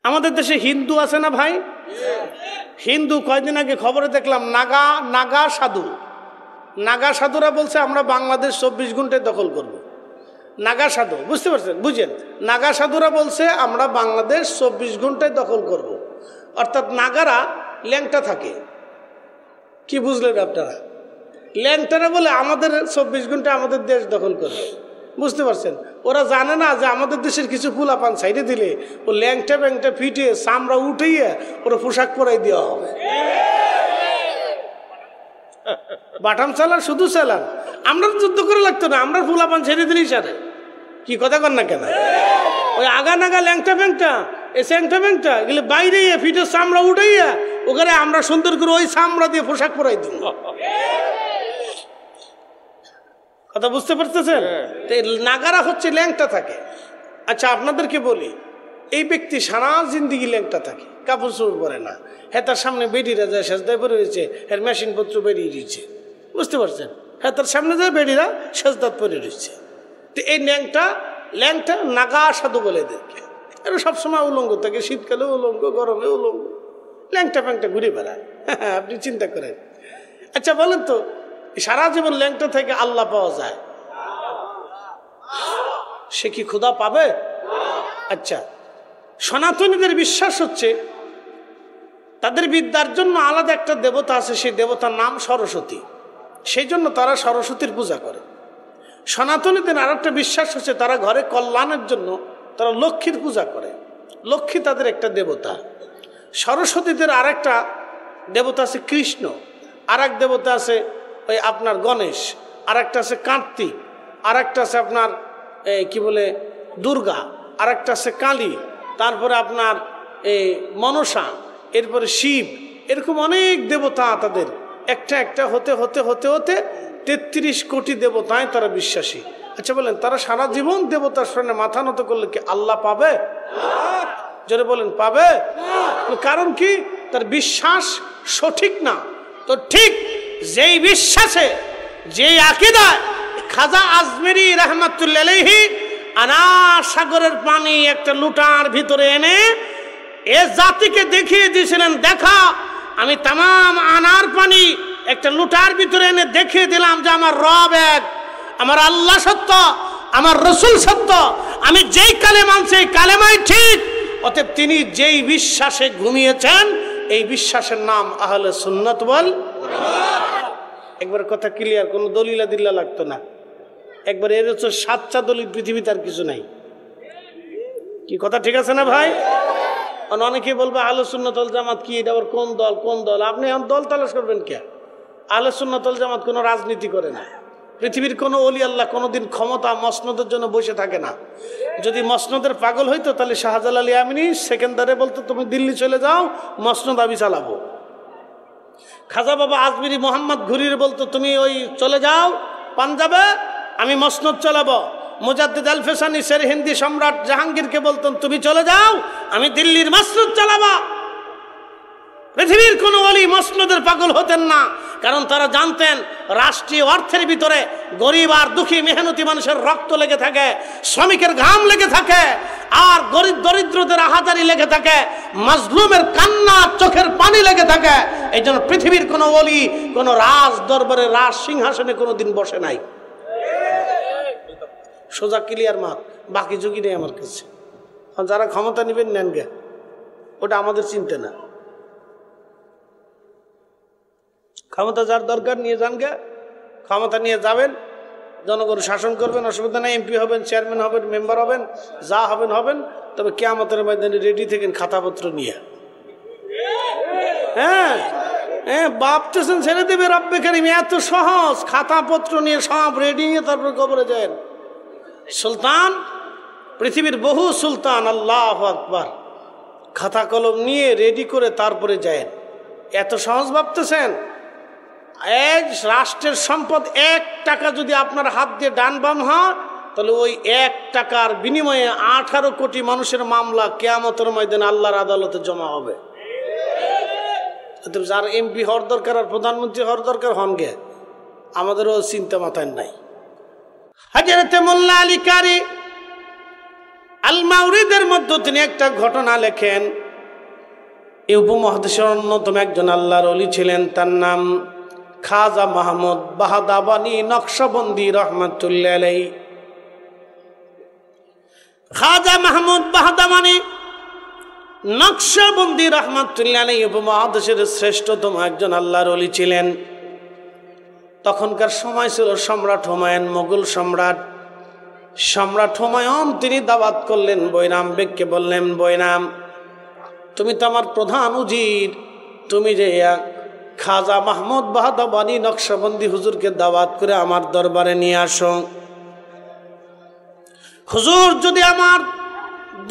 আমাদের দেশে হিন্দু আছে না ভাই? হিন্দু কয়দিন আগে খবরে দেখলাম নাগা সাধুরা বলছে আমরা বাংলাদেশ 24 ঘন্টায় দখল করব। নাগা সাধু, বুঝতে পারছেন? বুঝেন, নাগা সাধুরা বলছে আমরা বাংলাদেশ 24 ঘন্টায় দখল করব। অর্থাৎ নাগারা ল্যাংটা থাকে। কি বুঝলেন আপনারা? ল্যাংটারা বলে আমাদের 24 ঘন্টায় আমাদের দেশ দখল করবে। বুঝতে পারছেন? ওরা জানে না যে আমাদের দেশের কিছু ফুলাপান সাইডে দিলে ও ল্যাংটা ব্যাংটা ফিটে চামড়া উঠাইয়া ওরা পোশাক পরাই দেওয়া হবে। বাটাম চালান, শুধু চালান, আমরা যুদ্ধ করে লাগতো না, আমরা ফুলাপান ছেড়ে দিলেই সারে। কি কথা কর না কেন? ওই আগা নাগা ল্যাংটা ব্যাংটা এই চ্যাংটা ব্যাংটা এগুলো বাইরে ফিটে চামড়া উঠাইয়া ওখানে আমরা সুন্দর করে ওই চামড়া দিয়ে পোশাক পরাই দিব। কথা বুঝতে পারতেছেন? নাগারা হচ্ছে ল্যাংটা থাকে। আচ্ছা আপনাদেরকে বলি, এই ব্যক্তি সারা জিন্দিগি ল্যাংটা থাকে, কাপড় চোপড় পরে না, হ্যাঁ তার সামনে বেডিরা যায় সেজদায় পরে রয়েছে, হ্যাঁ মেশিন পত্র বেরিয়ে রয়েছে। বুঝতে পারছেন? হ্যাঁ তার সামনে যায় বেডিরা সেজদাত পরে রয়েছে। তো এই ল্যাংটা নাগা সাধু বলে এদেরকে। এরা সবসময় উলঙ্গ থাকে, শীতকালে উলঙ্গ, গরমে উলঙ্গ, ল্যাংটা ফ্যাংটা ঘুরে বেড়ায়। আপনি চিন্তা করেন। আচ্ছা বলেন তো, সারা জীবন ল্যাংটা থেকে আল্লাহ পাওয়া যায়, সে কি খোদা পাবে? আচ্ছা, সনাতনীদের বিশ্বাস হচ্ছে তাদের বিদ্যার জন্য আলাদা একটা দেবতা আছে, সেই দেবতার নাম সরস্বতী, সেই জন্য তারা সরস্বতীর পূজা করে। সনাতনীদের আর একটা বিশ্বাস হচ্ছে তারা ঘরে কল্যাণের জন্য তারা লক্ষ্মীর পূজা করে। লক্ষ্মী তাদের একটা দেবতা। সরস্বতীদের আর একটা দেবতা আছে কৃষ্ণ, আর এক দেবতা আছে ওই আপনার গণেশ, আর একটা আছে কার্তিক, আর একটা আছে আপনার কি বলে দুর্গা, আর একটা আছে কালী, তারপরে আপনার মনসা, এরপরে শিব, এরকম অনেক দেবতা তাদের। একটা হতে হতে হতে হতে 33 কোটি দেবতায় তারা বিশ্বাসী। আচ্ছা বলেন, তারা সারা জীবন দেবতার সামনে মাথা নত করলে কি আল্লাহ পাবে? জোরে বলেন, পাবে? কারণ কি? তার বিশ্বাস সঠিক না। তো ঠিক যেই বিশ্বাসে, যেই আকীদায় খাজা আজমেরি রাহমাতুল্লাহ আলাইহি আনার সাগরের পানি একটা লুটার ভিতরে এনে এ জাতিকে দেখিয়ে দিয়েছিলেন, দেখা আমি তামাম আনার পানি একটা লুটার ভিতরে এনে দেখিয়ে দিলাম যে আমার রব এক, আমার আল্লাহ সত্য, আমার রসুল সত্য, আমি যেই কালেমা আনছি এই কালেমাই ঠিক। অতএব তিনি যেই বিশ্বাসে ঘুমিয়েছেন, এই বিশ্বাসের নাম আহলে সুন্নাত ওয়াল জামাত। একবার কথা ক্লিয়ার, কোনো দলিলা দিল্লা লাগতো না। একবার এর হচ্ছে 7টা দলিল পৃথিবীতে আর কিছু নাই। কি কথা ঠিক আছে না ভাই? অনেকে বলবে আহলে সুন্নাত ওয়াল জামাত কি, এটা আবার কোন দল কোন দল? আপনি এখন দল তালাশ করবেন কে? আহলে সুন্নাত ওয়াল জামাত কোনো রাজনীতি করে না। পৃথিবীর কোনো ওলি আল্লাহ কোনোদিন ক্ষমতা মসনদের জন্য বসে থাকে না। যদি মসনদের পাগল হইতো তাহলে শাহজালাল ইয়ামিনী সেকেন্দারে বলতো তুমি দিল্লি চলে যাও, মসনদ আমি চালাবো। খাজা বাবা আজমিরি মোহাম্মদ ঘুরির বলতো তুমি ওই চলে যাও পাঞ্জাবে, আমি মসনদ চালাবো। মুজাদ্দিদ আল ফেসানি শের হিন্দি সম্রাট জাহাঙ্গীরকে বলতেন তুমি চলে যাও, আমি দিল্লির মসনদ চালাবো। পৃথিবীর কোনো ওলি মসনদের পাগল হতেন না, কারণ তারা জানতেন রাষ্ট্রীয় অর্থের ভিতরে গরিব আর দুঃখী মেহনতি মানুষের রক্ত লেগে থাকে, শ্রমিকের ঘাম লেগে থাকে, আর গরিব দরিদ্রদের আহাজারি লেগে থাকে, মাজলুমের কান্না চোখের পানি লেগে থাকে। এই জন্য পৃথিবীর কোনো ওলি কোনো রাজ দরবারে রাজ সিংহাসনে কোনোদিন বসে নাই। সোজা ক্লিয়ার মাত, বাকি যুগই নেই আমার কাছে। যারা ক্ষমতা নেবেন নেন গে, ওটা আমাদের চিন্তা না। ক্ষমতা যার দরকার নিয়ে যান গে, ক্ষমতা নিয়ে যাবেন, জনগণ শাসন করবেন, অসুবিধা নেই। এমপি হবেন, চেয়ারম্যান হবেন, মেম্বার হবেন, যা হবেন হবেন, তবে কিয়ামতের ময়দানে রেডি থাকেন খাতাপত্র নিয়ে। হ্যাঁ হ্যাঁ, ভাবতেছেন ছেড়ে দেবে রব্বে কারিম, এত সহজ? খাতাপত্র নিয়ে সব রেডি নিয়ে তারপর কবরে যায়। সুলতান, পৃথিবীর বহু সুলতান, আল্লাহু আকবার, খাতা কলম নিয়ে রেডি করে তারপরে যায়। এত সহজ ভাবতেছেন? এই রাষ্ট্রের সম্পদ 1 টাকা যদি আপনার হাত দিয়ে ডান বাম হয়, তাহলে ওই 1 টাকার বিনিময়ে 18 কোটি মানুষের মামলা কিয়ামতের ময়দানে আল্লাহর আদালতে জমা হবে। যার এমপি হওয়ার দরকার আর প্রধানমন্ত্রী হওয়ার দরকার হন গে, আমাদেরও চিন্তা মাথায় নাই। হযরত মোল্লা আলী কারি আল মাউরিদের মধ্যে তিনি একটা ঘটনা লেখেন। এই উপমহাদেশের অন্যতম একজন আল্লাহর ওলি ছিলেন, তার নাম খাজা মাহমুদ বাহাদাবানি নকশবন্দি রহমাতুল্লাহ আলাইহি। খাজা মাহমুদ বাহাদাবানি নকশবন্দি রহমাতুল্লাহ আলাইহি উপমহাদেশের শ্রেষ্ঠতম একজন আল্লাহর ওলি ছিলেন। তখনকার সময় ছিল সম্রাট হুমায়ুন, মোগল সম্রাট। সম্রাট হুমায়ুন তিনি দাওয়াত করলেন বৈরাম বেগকে, বললেন বৈরাম, তুমি তো আমার প্রধান উজির, তুমি যে খাজা মাহমুদ বাহাদাবানি নকশবন্দি হুজুরকে দাওয়াত করে আমার দরবারে নিয়ে আসো। হুজুর যদি আমার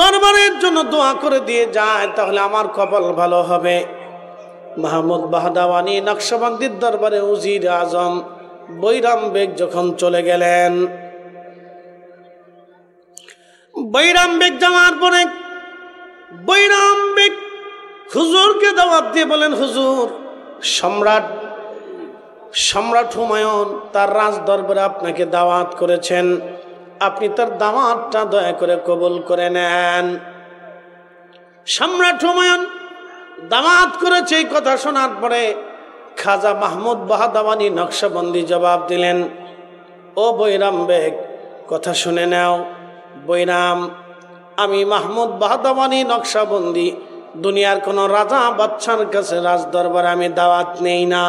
দরবারের জন্য দোয়া করে দিয়ে যায় তাহলে আমার কপাল ভালো হবে। মাহমুদ বাহাদাবানি নকশবন্দির দরবারে উজির আজম বৈরাম বেগ যখন চলে গেলেন, বৈরাম বেগ যাওয়ার পরে বৈরাম বেগ হুজুরকে দাওয়াত দিয়ে বলেন, হুজুর সম্রাট হুমায়ুন তার রাজ দরবারে আপনাকে দাওয়াত করেছেন, আপনি তার দাওয়াতটা দয়া করে কবুল করে নেন। সম্রাট হুমায়ুন দাওয়াত করেছে, এই কথা শোনার পরে খাজা মাহমুদ বাহাদাবানি নকশবন্দি জবাব দিলেন, ও বৈরাম বেগ কথা শুনে নাও। বৈরাম, আমি মাহমুদ বাহাদাবানি নকশবন্দি দুনিয়ার কোন রাজা বাদশার কাছে রাজ দরবারে আমি দাওয়াত নেই না।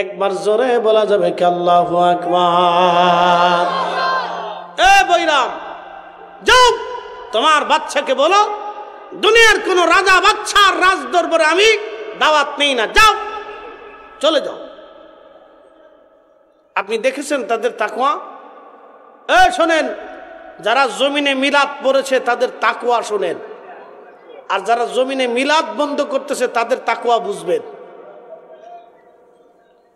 একবার জোরে বলা যাবে কি আল্লাহু আকবার? এ বৈরাম, যাও তোমার বাচ্চাকে বলো দুনিয়ার কোন রাজা বাদশার রাজ দরবারে আমি দাওয়াত নেই না, যাও চলে যাও। আপনি দেখেছেন তাদের তাকওয়া? শোনেন, যারা জমিনে মিলাদ পড়েছে তাদের তাকওয়া শোনেন, আর যারা জমিনে মিলাদ বন্ধ করতেছে তাদের তাকওয়া বুঝবেন।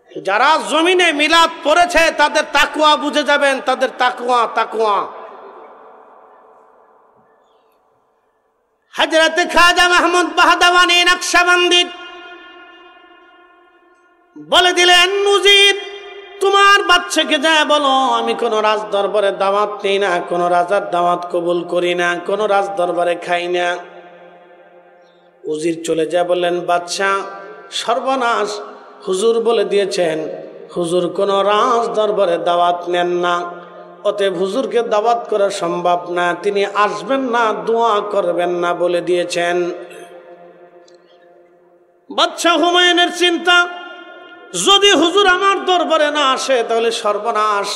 যারা জমিনে মিলাদ পড়েছে তাদের তাকওয়া বুঝে যাবেন, তাদের তাকওয়া। হযরত খাজা মাহমুদ বাহাদাবানি নকশবন্দি বলে দিলেন, উজির তোমার বাচ্চাকে যায় বলো আমি কোন রাজ দরবারে দাওয়াত নেই না, কোন রাজার দাওয়াত কবুল করি না, কোন রাজ দরবারে খাই না। উজির চলে যায় বললেন, বাদশা সর্বনাশ, হুজুর বলে দিয়েছেন হুজুর কোন রাজ দরবারে দাওয়াত নেন না, অতএব হুজুরকে দাওয়াত করা সম্ভব না, তিনি আসবেন না, দোয়া করবেন না বলে দিয়েছেন। বাদশা হুমায়ুনের চিন্তা, যদি হুজুর আমার দরবারে না আসে তাহলে সর্বনাশ,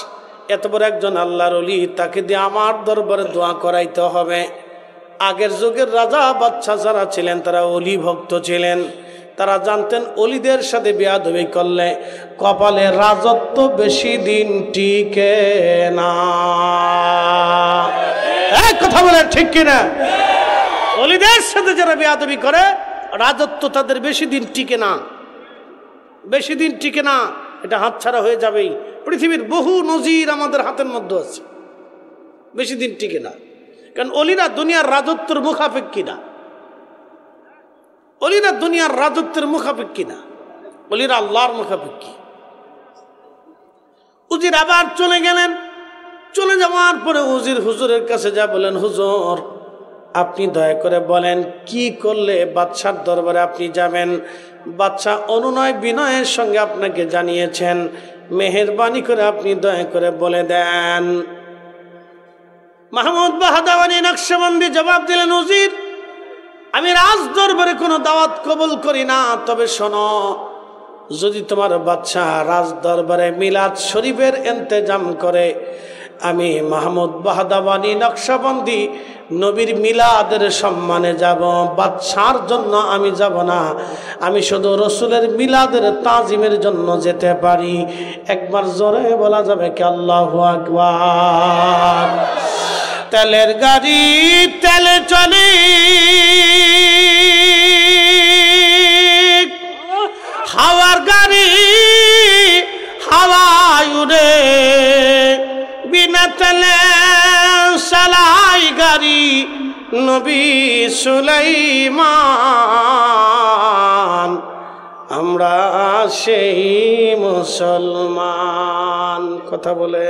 এত বড় একজন আল্লাহর ওলি, তাকে দিয়ে আমার দরবারে দোয়া করাইতে হবে। আগের যুগের রাজা বাদশা যারা ছিলেন তারা ওলি ভক্ত ছিলেন, তারা জানতেন ওলিদের সাথে বেয়াদবি করলে কপালে রাজত্ব বেশি দিন টিকে না। কথা বলে ঠিক কিনা? ওলিদের সাথে যারা বেয়াদবি করে রাজত্ব তাদের বেশি দিন টিকে না, বেশি দিন টিকে না, এটা হাতছাড়া হয়ে যাবেই। পৃথিবীর বহু নজির আমাদের হাতের মধ্যে আছে, বেশি দিন টিকে না। কারণ অলিরা দুনিয়ার রাজত্বের মুখাপেক্ষী না, অলিরা দুনিয়ার রাজত্বের মুখাপেক্ষী না, অলিরা আল্লাহর মুখাপেক্ষী। উজির আবার চলে গেলেন। চলে যাওয়ার পরে উজির হুজুরের কাছে যা বলেন, হুজুর আপনি দয়া করে বলেন কি করলে বাদশার দরবারে আপনি যাবেন। বাদশা অনুনয় বিনয়ের সঙ্গে আপনাকে জানিয়েছেন, মেহেরবানি করে আপনি দয়া করে বলে দেন। মাহমুদ বাহাদাবানি নকশবন্দি জবাব দিলেন, উজির আমি রাজ দরবারে কোনো দাওয়াত কবুল করি না, তবে শোনো, যদি তোমার বাদশা রাজ দরবারে মিলাদ শরীফের ইন্তজাম করে, আমি মাহমুদ বাহাদাবানি নকশবন্দি নবীর মিলাদের সম্মানে যাব, বাদশার জন্য আমি যাব না, আমি শুধু রসুলের মিলাদের তাজিমের জন্য যেতে পারি। একবার জোরে বলা যাবে কি আল্লাহু আকবার? তেলের গাড়ি তেলে চলে, হাওয়ার গাড়ি হাওয়ায় উড়ে, বিনা তেলে চালাই গাড়ি নবী সুলাইমান, আমরা সেই মুসলমান। কথা বলে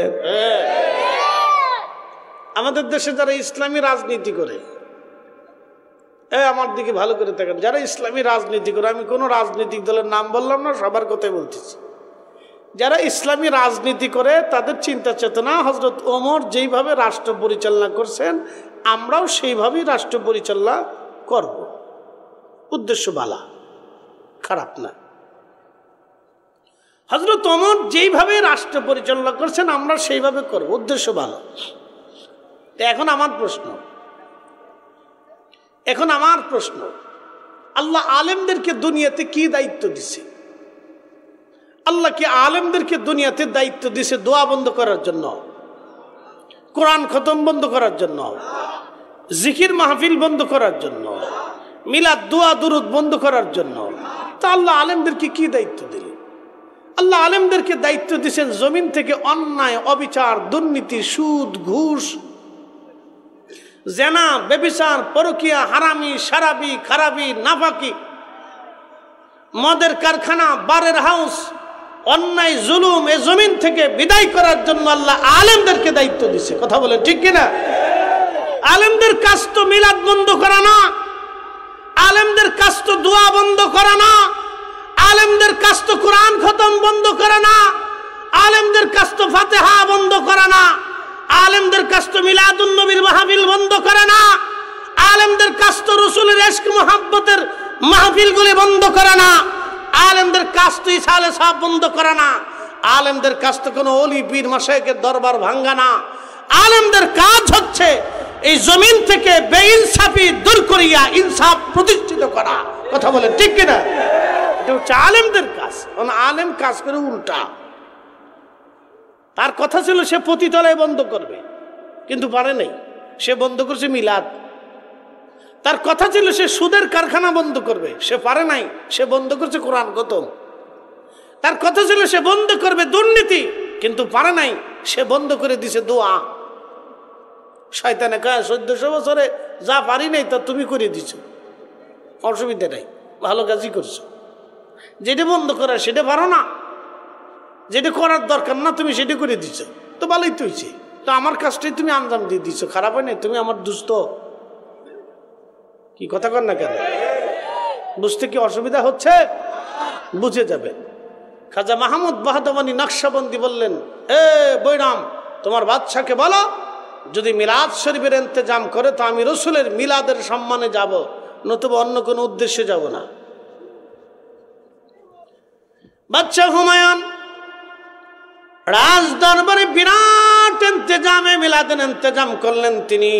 আমাদের দেশে যারা ইসলামী রাজনীতি করে, আমার দিকে ভালো করে থাকেন, যারা ইসলামী রাজনীতি করে, আমি কোনো রাজনৈতিক দলের নাম বললাম না, সবার কথাই বলতেছি, যারা ইসলামী রাজনীতি করে তাদের চিন্তা চেতনা হযরত ওমর যেইভাবে রাষ্ট্র পরিচালনা করছেন আমরাও সেইভাবেই রাষ্ট্র পরিচালনা করব। উদ্দেশ্য ভালো, খারাপ না। হযরত ওমর যেইভাবে রাষ্ট্র পরিচালনা করছেন আমরা সেইভাবে করব, উদ্দেশ্য ভালো। এখন আমার প্রশ্ন, আল্লাহ আলেমদেরকে দুনিয়াতে কি দায়িত্ব দিছে? আল্লাহ কি আলেমদেরকে দুনিয়াতে দায়িত্ব দিছে দোয়া বন্ধ করার জন্য, কোরআন খতম বন্ধ করার জন্য, জিকির মাহফিল বন্ধ করার জন্য, মিলাদ দোয়া দুরুদ বন্ধ করার জন্য? তা আল্লাহ আলেমদেরকে কি দায়িত্ব দিলেন? আল্লাহ আলেমদেরকে দায়িত্ব দিয়েছেন জমিন থেকে অন্যায়, অবিচার, দুর্নীতি, সুদ, ঘুষ, জেনা, ব্যভিচার, পরকিয়া, হারামি, শারাবি, খারাবি, নাফাকি, মদের কারখানা, বারের হাউস, অন্যায়, জুলুম এ জমিন থেকে বিদায় করার জন্য আল্লাহ আলেমদেরকে দায়িত্ব দিছে। কথা বলে ঠিক কিনা? আলেমদের কাজ তো মিলাদ বন্ধ করা না, আলেমদের কাজ তো দোয়া বন্ধ করা না, আলেমদের কাজ তো কোরআন খতম বন্ধ করা না, আলেমদের কাজ তো ফাতিহা বন্ধ করা না, আলেমদের কাজ তো মিলাদুন নবীর মাহফিল বন্ধ করা না, আলেমদের কাজ তো রাসূলের ইশক মুহাব্বতের মাহফিলগুলি বন্ধ করা না, আলেমদের কাজ তো ইসালে সাহেব বন্ধ করা না, আলেমদের কাজ তো কোনো ওলি পীর মাশায়েখের দরবার ভাঙ্গা না। আলেমদের কাজ হচ্ছে এই জমিন থেকে বেইনসাফি দূর করিয়া ইনসাফ প্রতিষ্ঠিত করা। কথা বলে ঠিক কিনা? এটা হচ্ছে আলেমদের কাজ। আলেম কাজ করে উল্টা। তার কথা ছিল সে পতিতলায় বন্ধ করবে, কিন্তু পারে নাই, সে বন্ধ করছে মিলাদ। তার কথা ছিল সে সুদের কারখানা বন্ধ করবে, সে পারে নাই, সে বন্ধ করছে কোরআন খতম। তার কথা ছিল সে বন্ধ করবে দুর্নীতি, কিন্তু পারে নাই, সে বন্ধ করে দিছে দোয়া। শয়তানে কয় 1400 বছরে যা পারি নাই তা তুমি করে দিছো, অসুবিধা নাই, ভালো কাজই করছো। যেটা বন্ধ করা সেটা পারো না, যেটা করার দরকার না তুমি সেটা করে দিছো, তো ভালোই তো হয়েছে। তো আমার কাজটাই তুমি আঞ্জাম দিয়ে দিছো, খারাপ হয় নাই, তুমি আমার দুস্থ। কি কথা কর না কেন? বুঝতে কি অসুবিধা হচ্ছে? বুঝে যাবে। খাজা মাহমুদ বাহাদুরানী নকশবন্দি বললেন, এ বৈরাম, তোমার বাদশাকে বলো যদি মিলাদ শরীফের ইন্তজাম করে তো আমি রসুলের মিলাদের সম্মানে যাব, নতুবা অন্য কোনো উদ্দেশ্যে যাব না। বাদশা হুমায়ুন রাজ দরবারে বিরাট ইন্তজামে মিলাদের ইন্তজাম করলেন। তিনি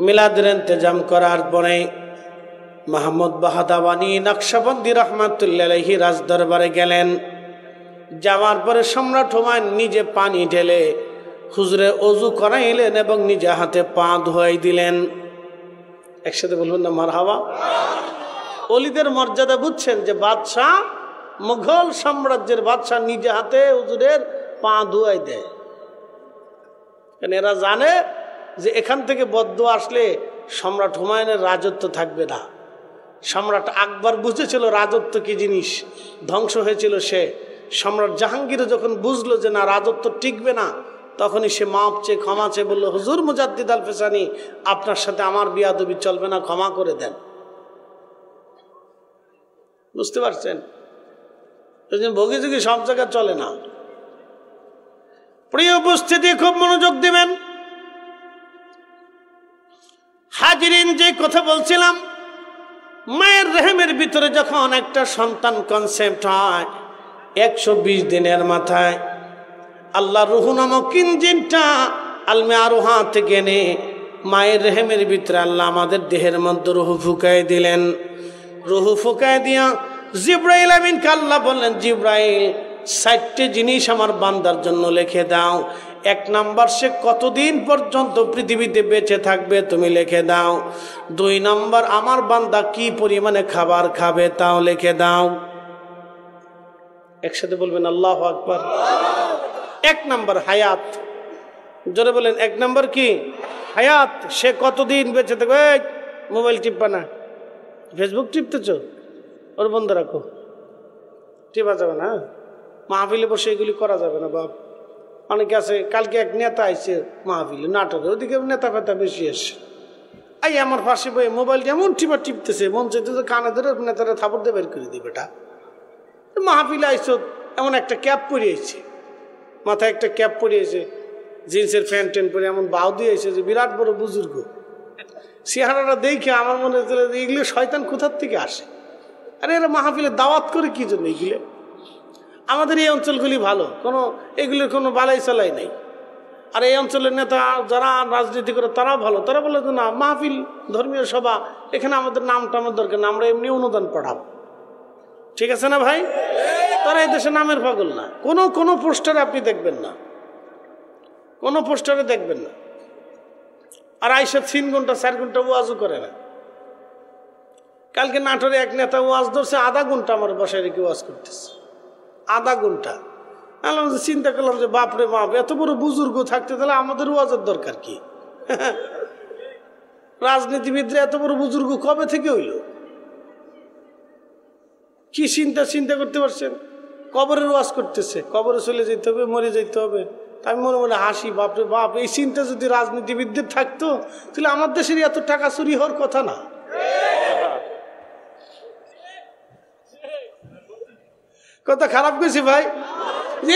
মিলাদের ইন্তজাম করার পরে মাহমুদ বাহাদুরানী নকশবন্দি রহমাতুল্লাহ আলাইহি রাজ দরবারে গেলেন। যাওয়ার পরে সম্রাট হুমায়ুন নিজে পানি ঢেলে হুজুরে অজু করাইলেন এবং নিজে হাতে পা ধোয়াই দিলেন। একসাথে বলবেন না মারহাবা? ওলিদের মর্যাদা বুঝছেন যে বাদশাহ, মুঘল সাম্রাজ্যের বাদশাহ নিজে হাতে হুজুরের পা ধোয়াই দেয়। কারণ এরা জানে যে এখান থেকে বদদোয়া আসলে সম্রাট হুমায়ুনের রাজত্ব থাকবে না। সম্রাট আকবর বুঝেছিল রাজত্ব কি জিনিস, ধ্বংস হয়েছিল সে। সম্রাট জাহাঙ্গীর যখন বুঝলো যে না রাজত্ব টিকবে না, তখনই সে মাপ চেয়ে ক্ষমা চেয়ে বললো, হুজুর মুজাদ্দিদ আল ফেসানি, আপনার সাথে আমার বিয়াদবি চলবে না, ক্ষমা করে দেন। বুঝতে পারছেন? ভোগী যোগী সব জায়গায় চলে না। প্রিয় উপস্থিতি, খুব মনোযোগ দিবেন। হাজিরিন, যে কথা বলছিলাম, মায়ের রেহেমের ভিতরে যখন একটা সন্তান কনসেপ্ট হয় 120 দিনের মাথায় আল্লাহ রুহ নামক ইঞ্জিনটা আলমে আরোহা থেকে এনে মায়ের রেহেমের ভিতরে আল্লাহ আমাদের দেহের মধ্যে রুহ ফুকায় দিলেন। রুহ ফুকায় দিয়া জিব্রাইল আমিনকে আল্লাহ বললেন, জিব্রাইল 60টি জিনিস আমার বান্দার জন্য লিখে দাও। 1 নাম্বার, সে কতদিন পর্যন্ত পৃথিবীতে বেঁচে থাকবে তুমি লিখে দাও। 2 নাম্বার, আমার বান্দা কি পরিমাণে খাবার খাবে তাও লিখে দাও। একসাথে বলবেন আল্লাহু আকবার। 1 নাম্বার হায়াত, জোরে বলেন 1 নাম্বার কি? হায়াত, সে কতদিন বেঁচে থাকবে। মোবাইল টিপবা না, ফেসবুক টিপতেছ, ওর বন্ধ রাখো, টিপা যাবে না। মাহফিলে বসে এগুলি করা যাবে না বাপ। অনেকে আছে। কালকে এক নেতা আইছে মাহফিলে নাটকে, ওদিকে নেতা ফেতা বেশি এসে এই আমার পাশে বই মোবাইলটা এমন টিপতেছে, মন চাইতেছে কানে ধরে নেতারা থাপড় দিয়ে বের করে দিবে। বেটা মাহফিলে আইসো, এমন একটা ক্যাপ পরিয়েছে, মাথায় একটা ক্যাপ পরিয়েছে, জিন্সের প্যান্ট ট্যান্ট পরে এমন বাউ দিয়েছে যে বিরাট বড় বুজুর্গ। চেহারাটা দেখে আমার মনে হচ্ছিল যে এগুলো শয়তান কোথার থেকে আসে। আরে এরা মাহফিলে দাওয়াত করে কি জন্য এগুলো? আমাদের এই অঞ্চলগুলি ভালো, এগুলোর কোনো বালাই চালাই নেই। আর এই অঞ্চলের নেতা যারা রাজনীতি করে তারাও ভালো, তারা বলে যে না মাহফিল ধর্মীয় সভা, এখানে আমাদের নাম টামের দরকার না, আমরা এমনি অনুদান পাঠাবো। ঠিক আছে না ভাই? তারা এই দেশে নামের পাগল না। কোনো পোস্টারে আপনি দেখবেন না, কোনো পোস্টারে দেখবেন না। আর আইসা 3 ঘন্টা 4 ঘন্টা ওয়াজও করে না। কালকে নাটোরে এক নেতা ওয়াজ ধরছে, আধা ঘন্টা আমার বসায় রেখে ওয়াজ করতেছে, আধা ঘন্টা। আল্লাহ চিন্তা করলাম যে বাপরে বাপ, এত বড় বুজুর্গ থাকতে তাহলে আমাদের ওয়াজের দরকার কি? রাজনীতিবিদরা এত বড় বুজুর্গ কবে থেকে হইল? কি চিন্তা করতে পারছেন? কবরের ওয়াজ করতেছে, কবরে চলে যেতে হবে, মরে যেতে হবে। আমি মনে মনে হাসি, বাপরে বাপ, এই চিন্তা যদি রাজনীতিবিদদের থাকতো তাহলে আমার দেশের এত টাকা চুরি হওয়ার কথা না। কথা খারাপ করেছি ভাই?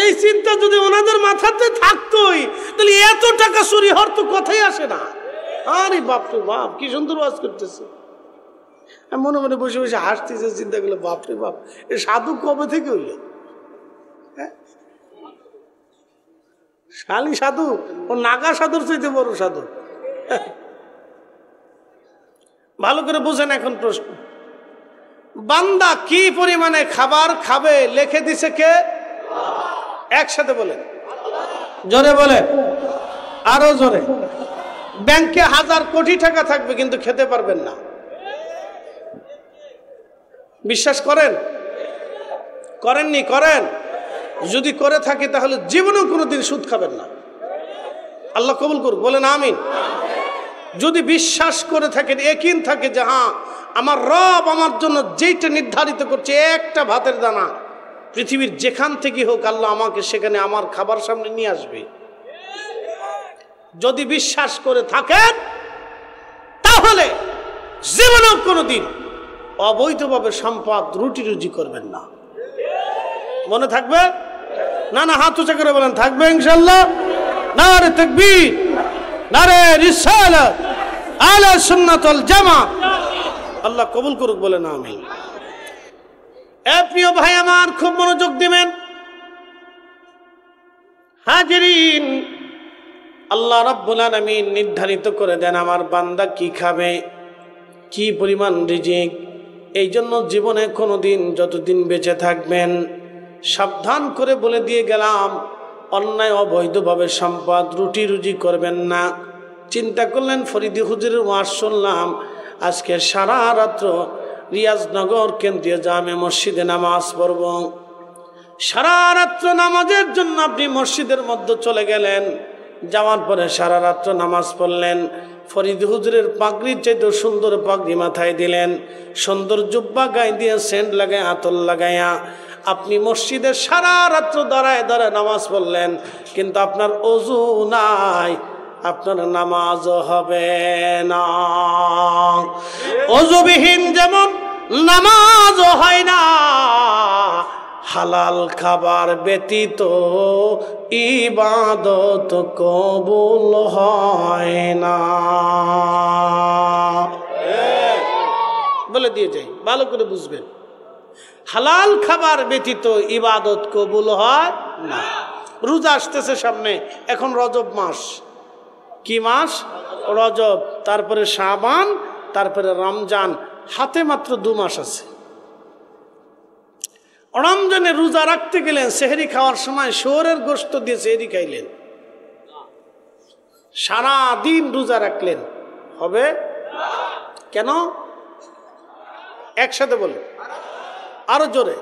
এই চিন্তা যদি ওনাদের মাথাতে থাকতোই তাহলে এত টাকা চুরি হওয়ার তো কথাই আসে না। আরে বাপরে বাপ, কি সুন্দর ওয়াজ করতেছে। আমি মনে মনে বসে বসে হাসতেছে, চিন্তা করলো বাপরে বাপ, এ সাধু কবে থেকে হইল? শালি সাধু, ও নাগা সাধুর চাইতে বড় সাধু। ভালো করে বোঝেন। এখন প্রশ্ন, বান্দা কি পরিমাণে খাবার খাবে লিখে দিছে কে? একসাথে বলেন, জোরে বলে, আরো জোরে। ব্যাংকে 1000 কোটি টাকা থাকবে কিন্তু খেতে পারবেন না। বিশ্বাস করেন? করেননি? করেন। যদি করে থাকে তাহলে জীবনেও কোনোদিন সুদ খাবেন না। আল্লাহ কবুল করুক, বলেন আমিন। যদি বিশ্বাস করে থাকেন, ইয়াকিন থাকে যে হ্যাঁ আমার রব আমার জন্য যেটা নির্ধারিত করছে, একটা ভাতের দানা পৃথিবীর যেখান থেকে হোক আল্লাহ আমাকে সেখানে আমার খাবার সামনে নিয়ে আসবে, যদি বিশ্বাস করে থাকেন তাহলে জীবনেও কোনোদিন অবৈধভাবে সম্পদ রুটি রুজি করবেন না। মনে থাকবে? না না, হাত উঁচা করে বলেন থাকবে ইনশাআল্লাহ। নারে তাকবীর, নারে রিসালাত, আহলে সুন্নাত ওয়াল জামাত। আল্লাহ কবুল করুক, বলেন আমিন। এ প্রিয় ভাই আমার, খুব মনোযোগ দিবেন। হাজিরিন, আল্লাহ রাব্বুল আলামিন নির্ধারিত করে দেন আমার বান্দা কি খাবে, কি পরিমাণ রিজিক। এই জন্য জীবনে কোনোদিন যতদিন বেঁচে থাকবেন, সাবধান করে বলে দিয়ে গেলাম, অন্যায় অবৈধভাবে সম্পদ রুটি রুজি করবেন না। চিন্তা করলেন ফরিদি হুজুরের ওয়াজ শুনলাম, আজকে সারা রাত্র রিয়াজনগর কেন্দ্রীয় জামে মসজিদে নামাজ পড়ব। সারা রাত্র নামাজের জন্য আপনি মসজিদের মধ্যে চলে গেলেন, যাওয়ার পরে সারা রাত্র নামাজ পড়লেন। ফরিদ হুজুরের পাগড়ির চাইতে সুন্দর পাগড়ি মাথায় দিলেন, সুন্দর জুব্বা গায়ে দিয়ে সেন্ট লাগায় আতর লাগাইয়া আপনি মসজিদে সারা রাত্র দাঁড়ায় দাঁড়ায় নামাজ পড়লেন, কিন্তু আপনার ওযু নাই, আপনার নামাজও হবে না। ওযুবিহীন যেমন নামাজও হয় না, হালাল খাবার ব্যতীত ইবাদত কবুল হয় না। বলে দিয়ে যাই, ভালো করে বুঝবেন। হালাল খাবার ব্যতীত ইবাদত কবুল হয় না। রোজা আসতেছে সামনে, এখন রজব মাস। কি মাস? রজব, তারপরে শাবান, তারপরে রমজান, হাতে মাত্র 2 মাস আছে। রমজানে রোজা রাখতে গেলেন, সেহরি খাওয়ার সময় শুয়োরের গোশত দিয়ে সেহরি খাইলেন, সারা দিন রোজা রাখলেন, হবে? কেন? একসাথে বলে, আরো জোরে।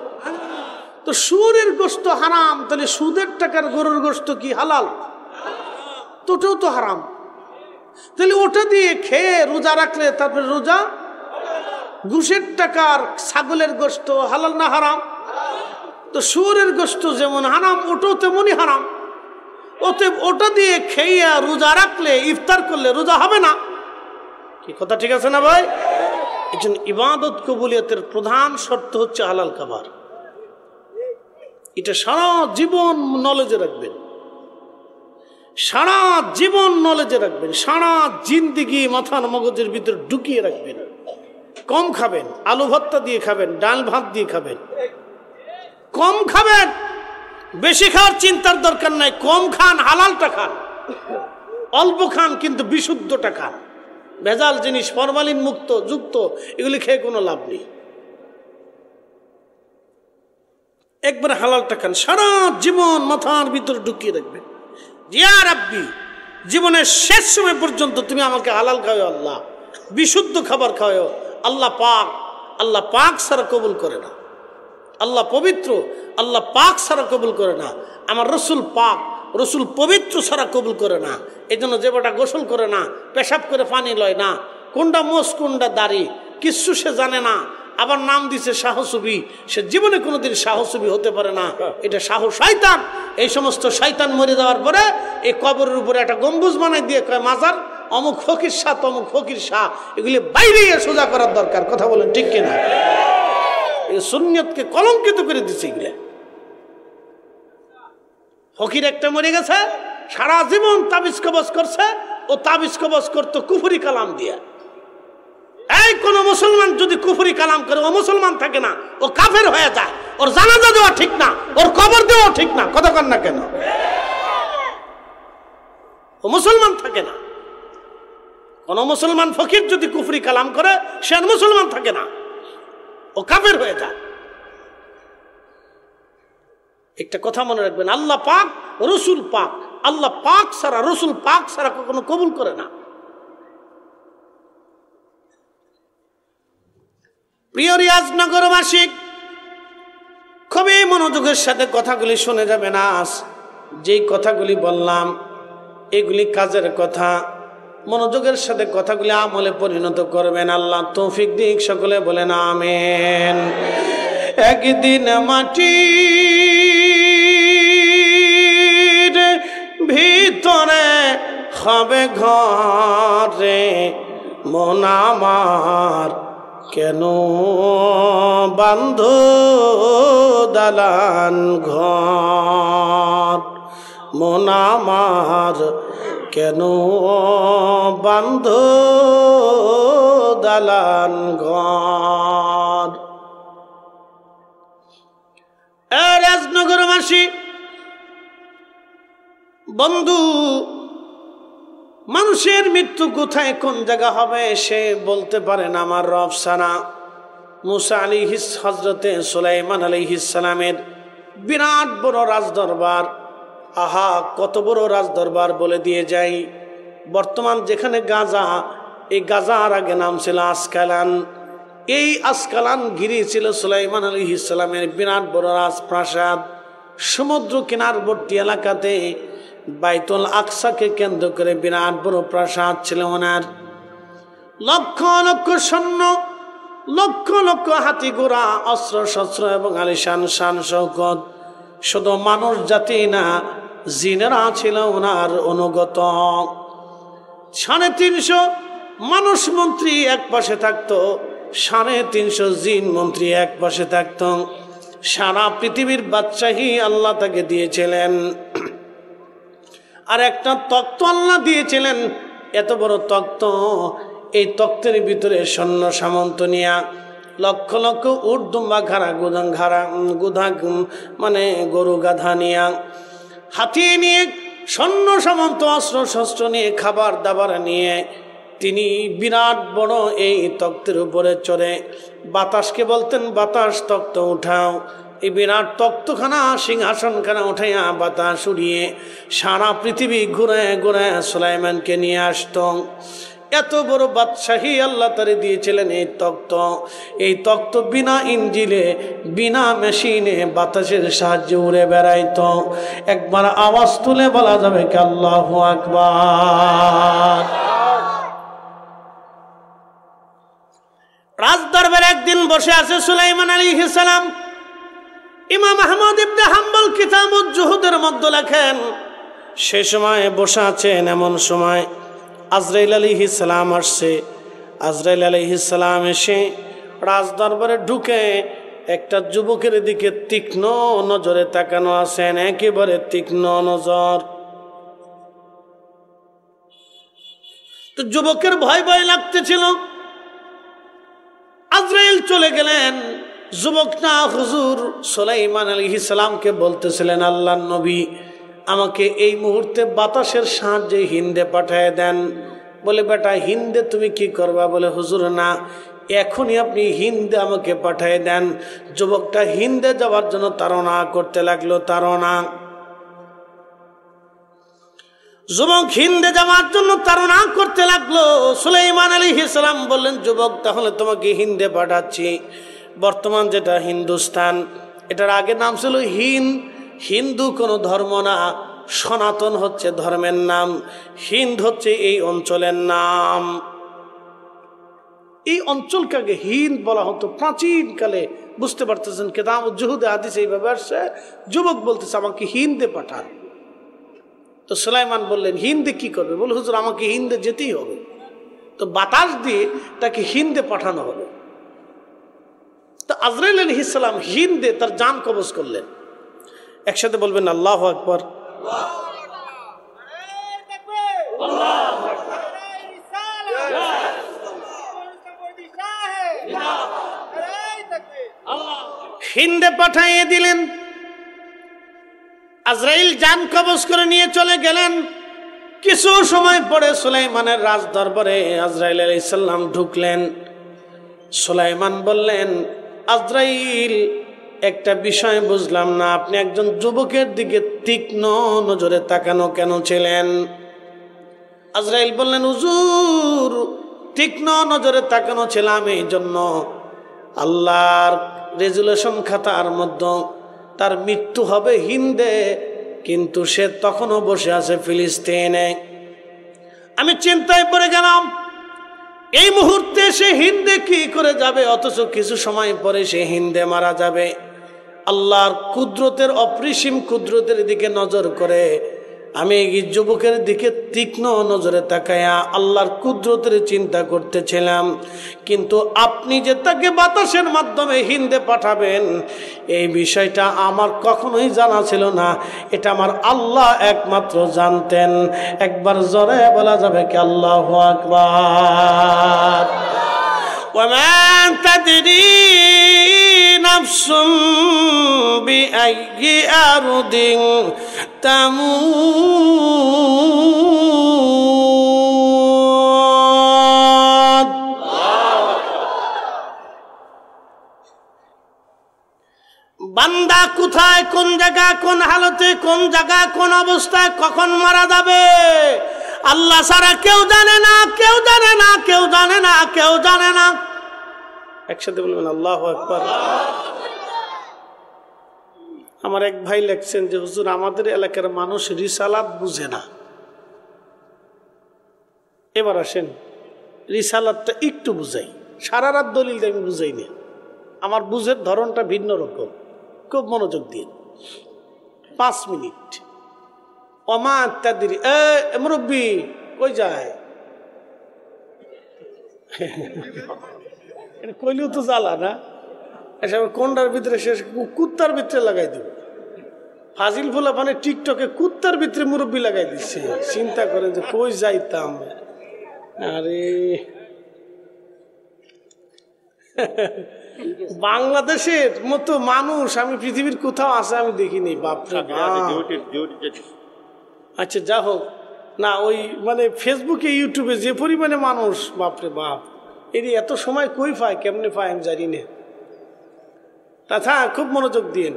তো শুয়োরের গোশত হারাম, তাহলে সুদের টাকার গরুর গোশত কি হালাল? তো ওটাও তো হারাম। তাহলে ওটা দিয়ে খেয়ে রোজা রাখলে তারপরে রোজা? ঘুষের টাকার ছাগলের গোশত হালাল না হারাম? তো শুয়োরের গোশত যেমন হারাম, ওটাও তেমনই হারাম। অতএব ওটা দিয়ে খেয়ে রোজা রাখলে, ইফতার করলে রোজা হবে না। কি কথা ঠিক আছে না ভাই? এই জন্য ইবাদত কবুলিয়তের প্রধান শর্ত হচ্ছে হালাল খাবার। এটা সারা জীবন নলেজে রাখবেন, সারা জীবন নলেজে রাখবেন, সারা জিন্দিগি মাথার মগজের ভিতরে ঢুকিয়ে রাখবেন। কম খাবেন, আলু ভর্তা দিয়ে খাবেন, ডাল ভাত দিয়ে খাবেন, কম খাবেন, বেশি খাওয়ার চিন্তার দরকার নাই। কম খান, হালালটা খান, অল্প খান কিন্তু বিশুদ্ধটা খান। ভেজাল জিনিস, ফরমালিন মুক্ত যুক্ত এগুলি খেয়ে কোনো লাভ নেই। একবার হালালটা খান, সারা জীবন মাথার ভিতরে ঢুকিয়ে রাখবেন, ইয়া রাব্বি, জীবনের শেষ সময় পর্যন্ত তুমি আমাকে হালাল খাওয়াও আল্লাহ, বিশুদ্ধ খাবার খাওয়াও আল্লাহ। পাক, আল্লাহ পাক ছাড়া কবুল করে না। আল্লাহ পবিত্র, আল্লাহ পাক ছাড়া কবুল করে না। আমার রসুল পাক, রসুল পবিত্র ছাড়া কবুল করে না। এই জন্য যে বেটা গোসল করে না, পেশাব করে পানি লয় না, কোনটা মোষ কোনটা দাড়ি কিচ্ছু সে জানে না, আবার নাম দিছে সাহসুবি, সে জীবনে কোনোদিন সাহসুবি হতে পারে না। এটা সাহস শয়তান। এই সমস্ত শয়তান মরে যাওয়ার পরে এই কবরের উপরে একটা গম্বুজ বানাই দিয়ে কয় মাজার অমুক ফকির শাহ, তমুক ফকির শাহ। এগুলি বাইরে সোজা করার দরকার। কথা বলেন ঠিক কিনা? এই সুন্নিয়তকে কলঙ্কিত করে দিচ্ছে এগুলো। ফকির একটা মরে গেছে, সারা জীবন তাবিজ কবজ করছে, ও তাবিজ কবজ করতো কুফরি কালাম দিয়ে। এই কোন মুসলমান যদি কুফরি কালাম করে, ও মুসলমান থাকে না, ও কাফের হয়ে যায়। ওর জানাজা দেওয়া ঠিক না, ওর কবর দেওয়া ঠিক না। কথা কন না কেন? ও মুসলমান থাকে না। কোন মুসলমান ফকির যদি কুফরি কালাম করে, সে আর মুসলমান থাকে না, ও কাফের হয়ে যায়। একটা কথা মনে রাখবেন, আল্লাহ পাক, রসুল পাক, আল্লাহ পাক ছাড়া, রসুল পাক ছাড়া কখনো কবুল করে না। প্রিয় রিয়াজনগরবাসী, খুবই মনোযোগের সাথে কথাগুলি শুনে যাবেন। আজ যেই কথাগুলি বললাম এগুলি কাজের কথা, মনোযোগের সাথে কথাগুলি আমলে পরিণত করবেন। আল্লাহ তৌফিক দিক, সকলে বলেন আমিন। একদিন মাটির ভিতরে হবে ঘরে মন আমার, কেন বান্ধ দালান ঘর? মন আমার কেন বান্ধ দালান ঘর? রাজনগরবাসী বন্ধু, মানুষের মৃত্যু কোথায় কোন জায়গা হবে সে বলতে পারে না আমার রব ছাড়া। মুসা আলাইহিস, হযরতে সুলাইমান আলাইহিস সালামের বিরাট বড় রাজদরবার। আহা, কত বড় রাজদরবার বলে দিয়ে যাই। বর্তমান যেখানে গাজা, এই গাজার আগে নাম ছিল আসকালান। এই আসকালান গিরি ছিল সুলাইমান আলাইহিস সালামের বিরাট বড় রাজপ্রাসাদ। সমুদ্র কিনারবর্তী এলাকাতে বাইতুল আকসাকে কেন্দ্র করে বিরাট বড় প্রাসাদ ছিল ওনার। লক্ষ লক্ষ সৈন্য, লক্ষ লক্ষ হাতি ঘোড়া, অস্ত্র শস্ত্র এবং আলিশান শান শৌকত। শুধু মানুষ জাতি না, জিনেরা ছিল ওনার অনুগত। 350 মানুষ মন্ত্রী এক পাশে থাকতো, 350 জিন মন্ত্রী এক পাশে থাকতো। সারা পৃথিবীর বাদশাহী আল্লাহ তাকে দিয়েছিলেন। আর একটা তক্ত আল্লাহ দিয়েছিলেন, এত বড় তক্ত। এই তক্তের ভিতরে সৈন্য সামন্ত নিয়া লক্ষ লক্ষ উট দুম্বা ঘাড়া গুধা মানে গরু গাধা নিয়া, হাতি নিয়ে, সৈন্য সামন্ত অস্ত্র শস্ত্র নিয়ে, খাবার দাবার নিয়ে তিনি বিরাট বড় এই তক্তের উপরে চড়ে বাতাসকে বলতেন, বাতাস তক্ত উঠাও। এই বিরাট তক্তখানা, সিংহাসনখানা উঠাইয়া বাতাস উড়িয়ে সারা পৃথিবী ঘুরে ঘুরে সুলাইমানকে নিয়ে আসত। এত বড় বাদশাহী আল্লাহ তারে দিয়েছিলেন এই তক্ত। এই তক্ত বিনা ইঞ্জিলে, বিনা মেশিনে বাতাসের সাহায্যে উড়ে বেড়াইতো। একবার আওয়াজ তুলে বলা যাবে কি আল্লাহু আকবার। রাজদরবারে একদিন বসে আছে সুলাইমান আলাইহিস সালাম। ইমাম আহমদ ইবনে হাম্বল কিতাবুজ জুহুদের মধ্যে লেখেন, সে সময় বসে আছেন, এমন সময় আজরাইল আলাইহিস সালাম আসছে। আজরাইল আলাইহিস সালাম এসে রাজদরবারে ঢুকে একটা যুবকের দিকে তীক্ষ্ণ নজরে তাকানো আছেন, একেবারে তীক্ষ্ণ নজর। তো যুবকের ভয় ভয় লাগতেছিল। আজরাইল চলে গেলেন। যুবক না হুজুর সুলাইমান আলাইহিস সালামকে বলতেছিলেন, আল্লাহর নবী আমাকে এই মুহূর্তে বাতাসের সাহায্যে হিন্দে পাঠিয়ে দেন। বলে বেটা হিন্দে তুমি কি করবা? বলে হুজুর না, এখনই আপনি হিন্দে আমাকে পাঠিয়ে দেন। যুবকটা হিন্দে যাওয়ার জন্য তাড়না করতে লাগলো, তাড়না। যুবক হিন্দে যাওয়ার জন্য তাড়না করতে লাগলো। সুলাইমান আলাইহিস সালাম বললেন, যুবক তাহলে তোমাকে হিন্দে পাঠাচ্ছি। বর্তমান যেটা হিন্দুস্তান, এটার আগে নাম ছিল হিন্দ। হিন্দু কোনো ধর্ম না, সনাতন হচ্ছে ধর্মের নাম। হিন্দ হচ্ছে এই অঞ্চলের নাম। এই অঞ্চলকে আগে হিন্দ বলা হতো প্রাচীনকালে। বুঝতে পারতেছেন, কিতাব জুহুদে হাদিসে এইভাবে আসছে। যুবক বলতেছে আমাকে হিন্দে পাঠান। তো সুলাইমান বললেন, হিন্দে কি করবে? বলে হুজুর আমাকে হিন্দে যেতেই হবে। তো বাতাস দিয়ে তাকে হিন্দে পাঠানো হলো। তো আজরাইল আলাইহিস সালাম হিন্দে তার জান কবজ করলেন। একসাথে বলবেন আল্লাহু আকবার। হিন্দে পাঠিয়ে দিলেন। আজরাইল জান কবজ করে নিয়ে চলে গেলেন। কিছু সময় পরে সুলাইমানের রাজ দরবারে আজরাইল আলাইহিস সালাম ঢুকলেন। সুলাইমান বললেন, আজরাইল একটা বিষয় বুঝলাম না, আপনি একজন যুবকের দিকে তীক্ষ্ণ নজরে তাকানো কেন ছিলেন? আজরাইল বললেন, হুজুর তীক্ষ্ণ নজরে তাকানো ছিলাম এই জন্য, আল্লাহর রেজুলেশন খাতার মধ্যে তার মৃত্যু হবে হিন্দে, কিন্তু সে তখনও বসে আছে ফিলিস্তিনে। আমি চিন্তায় পড়ে গেলাম, এই মুহূর্তে সে হিন্দে কি করে যাবে, অথচ কিছু সময় পরে সে হিন্দে মারা যাবে। আল্লাহর কুদরতের অপরিসীম কুদরতের দিকে নজর করে আমি এই যুবকের দিকে তীক্ষ্ণ নজরে তাকায়া আল্লাহর কুদরতের চিন্তা করতেছিলাম। কিন্তু আপনি যে তাকে বাতাসের মাধ্যমে হিন্দে পাঠাবেন, এই বিষয়টা আমার কখনোই জানা ছিল না। এটা আমার আল্লাহ একমাত্র জানতেন। একবার জোরে বলা যাবে কি আল্লাহু আকবার। ওয়া তাদরি নাফসুম বিআইয়ি আরদিন তামুত। বান্দা কোথায়, কোন জায়গা, কোন হালতে, কোন জায়গা, কোন অবস্থায়, কখন মারা যাবে আল্লাহ ছাড়া কেউ জানে না, কেউ জানে না, কেউ জানে না, কেউ জানে না। একসাথে বলবেন আল্লাহু আকবার। আমার এক ভাই লেখছেন যে হুজুর আমাদের এলাকার মানুষ রিসালাত বুঝে না। এবার আসেন রিসালাতটা একটু বুঝাই। সারা রাত দলিল আমি বুঝাই না, আমার বুঝের ধরনটা ভিন্ন রকম। খুব মনোযোগ দিন, 5 মিনিট। ওমা তাদরি, মুরব্বি কই যায়? কইলেও তো জ্বালা না, এসব কোনটার ভিতরে শেষ কুত্তার ভিতরে লাগাই দিব। ফাজিল ফুলা মানে টিকটকে কুত্তার ভিতরে মুরব্বি লাগাই দিচ্ছে। চিন্তা করেন যে কই যাইতাম। আরে বাংলাদেশের মতো মানুষ আমি পৃথিবীর কোথাও আছে আমি দেখিনি। বাপরে আচ্ছা যা হোক না, ওই মানে ফেসবুকে ইউটিউবে যে পরিমাণে মানুষ, বাপরে বাপ, এর এত সময় কই পায়, কেমনে পায় আমি জানি না। তথা খুব মনোযোগ দিন।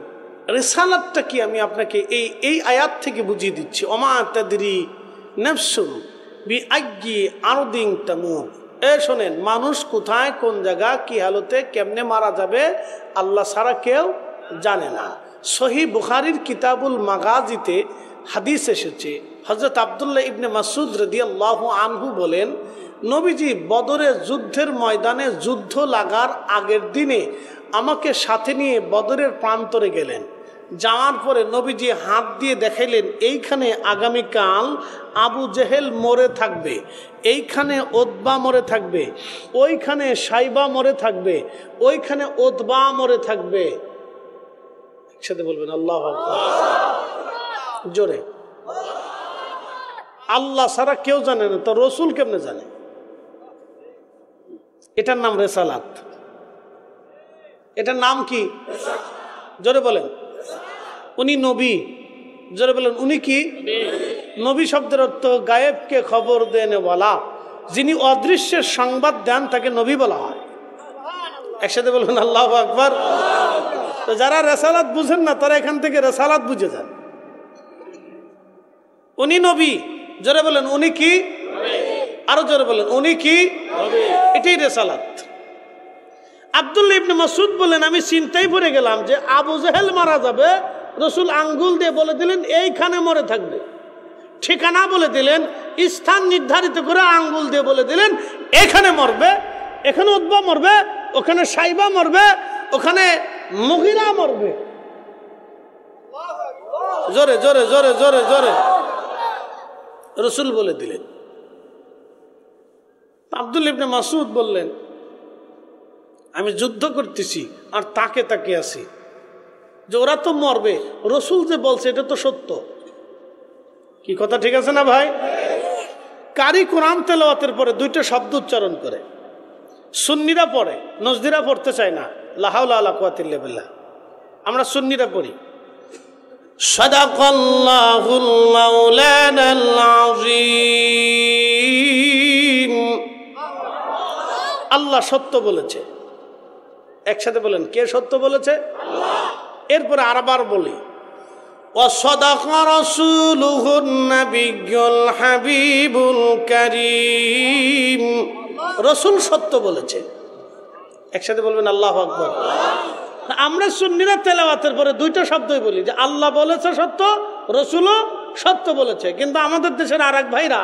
রিসালাতটা কি আমি আপনাকে এই আয়াত থেকে বুঝিয়ে দিচ্ছি। ওমা তাদরি নাফসুন বিআইয়ি আরদিন তামুত। শোনেন, মানুষ কোথায়, কোন জায়গা, কি হালতে, কেমনে মারা যাবে আল্লাহ ছাড়া কেউ জানে না। সহিহ বুখারীর কিতাবুল মাগাজিতে হাদিস এসেছে, হযরত আব্দুল্লাহ ইবনে মাসউদ রাদিয়াল্লাহু আনহু বলেন, নবীজি বদরের যুদ্ধের ময়দানে যুদ্ধ লাগার আগের দিনে আমাকে সাথে নিয়ে বদরের প্রান্তরে গেলেন। যাওয়ার পরে নবীজি হাত দিয়ে দেখাইলেন এইখানে আগামীকাল আবু জেহেল মরে থাকবে, এইখানে ওতবা মরে থাকবে, ওইখানে সাইবা মরে থাকবে, ওইখানে ওতবা মরে থাকবে। একসাথে বলবেন আল্লাহু আকবার, জোরে। আল্লাহ ছাড়া কেউ জানে না, তো রসুল কেমনে জানে? এটার নাম রেসালাত। এটার নাম কি? জোরে বলেন। উনি নবী, জোরে বলেন উনি কি? নবী শব্দের অর্থ গায়েবকে খবর দেনে বলা, যিনি অদৃশ্যের সংবাদ দেন তাকে নবী বলা হয়। একসাথে বলবেন আল্লাহু আকবার। তো যারা রেসালাত বুঝেন না তারা এখান থেকে রেসালাত বুঝে যান। উনি নবী, জোরে বলেন উনি কি? আরো জোরে বলেন উনি কি? এটাই রেসালাত। আব্দুল্লাহ ইবনে মাসউদ বলেন আমি চিন্তায় পড়ে গেলাম যে আবু জেহেল মারা যাবে, রসুল আঙ্গুল দিয়ে বলে দিলেন এইখানে মরে থাকবে, ঠিকানা বলে দিলেন, স্থান নির্ধারিত করে আঙ্গুল দিয়ে বলে দিলেন এখানে মরবে, এখানে উতবা মরবে, ওখানে সাইবা মরবে, ওখানে মুগিরা মরবে। জোরে জোরে জোরে জোরে জোরে রসুল বলে দিলেন। আব্দুল্লাহ ইবনে মাসউদ বললেন আমি যুদ্ধ করতেছি আর তাকে তাকে আছি যে ওরা তো মরবে, রসুল যে বলছে এটা তো সত্য। কি কথা ঠিক আছে না ভাই? কারি কোরআন তেলাওয়াতের পরে দুইটা শব্দ উচ্চারণ করে, সুন্নিরা পড়ে, নজদিরা পড়তে চায় না। লা হাওলা ওয়ালা কুওয়াতা ইল্লা বিল্লাহ। আমরা সুন্নিরা পড়ি সাদাকাল্লাহুল মাওলানাল আযীম। আল্লাহ সত্য বলেছে। একসাথে বলেন কে সত্য বলেছে? আল্লাহ। এরপরে আরবার বলি ওয়া সাদাকা রাসূলুহুন নাবিয়্যুল হাবিবুল কারীম। রাসূল সত্য বলেছে। একসাথে বলবেন আল্লাহু আকবার। আমরা সুন্নিরা তেলাওয়াতের পরে দুইটা শব্দই বলি যে আল্লাহ বলেছে সত্য, রসুলও সত্য বলেছে। কিন্তু আমাদের দেশের আর এক ভাইরা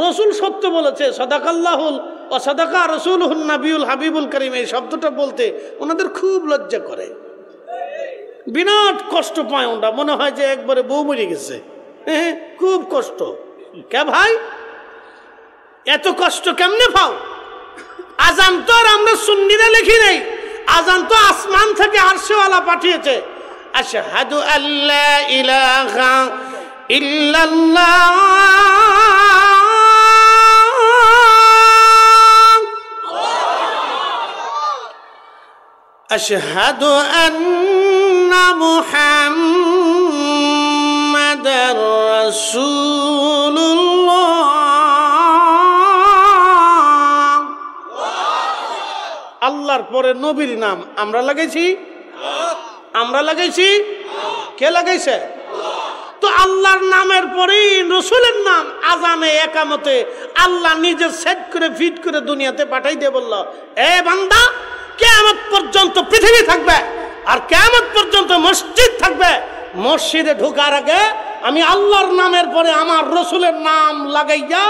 রসুল সত্য বলেছে, সাদাকাল্লাহুল ও সাদাকা রাসূলুহুন নাবিয়ুল হাবিবুল কারীম, এই শব্দটা বলতে ওনাদের খুব লজ্জা করে, বিরাট কষ্ট পায়। ওটা মনে হয় যে একবারে বউ মরে গেছে। খুব কষ্ট। কে ভাই এত কষ্ট কেমনে পাও? আজান তো আর আমরা সুন্নিরা লিখি নাই, আজান তো আসমান থেকে আরশেওয়ালা পাঠিয়েছে। আশহাদু আল্লা ইলাহা ইল্লাল্লাহ আশহাদু আন্না মুহাম্মাদার রাসূলুল্লাহ। আল্লাহর পরে নবীর নাম আমরা লাগাইছি, আমরা লাগাইছি, কে লাগাইছে? তো আল্লাহর নামের পরেই রসুলের নাম আজানে একামতে আল্লাহ নিজে সেট করে ফিট করে দুনিয়াতে পাঠাই দিয়ে বলল এ বান্দা কিয়ামত পর্যন্ত পৃথিবী থাকবে আর কিয়ামত পর্যন্ত মসজিদ থাকবে, মসজিদে ঢোকার আগে আমি আল্লাহর নামের পরে আমার রসুলের নাম লাগাইয়া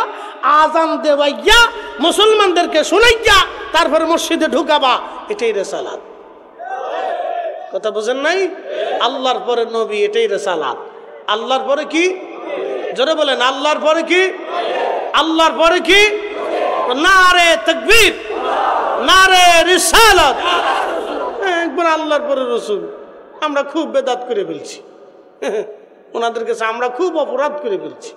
আজান দেওয়াইয়া মুসলমানদেরকে শুনাইয়া তারপরে মসজিদে ঢুকাবা। এটাই রেসালাত। কথা বুঝেন নাই? আল্লাহর পরে নবী, এটাই রেসালাত। আল্লাহর পরে কি? জোরে বলেন আল্লাহর পরে কি? আল্লাহর পরে কি? নারে তাকবীর, নারে রিসালাত। একবার আল্লাহর পরে রসুল। আমরা খুব বেদাত করে ফেলছি, ওনাদের কাছে আমরা খুব অপরাধ করে ফেলছি।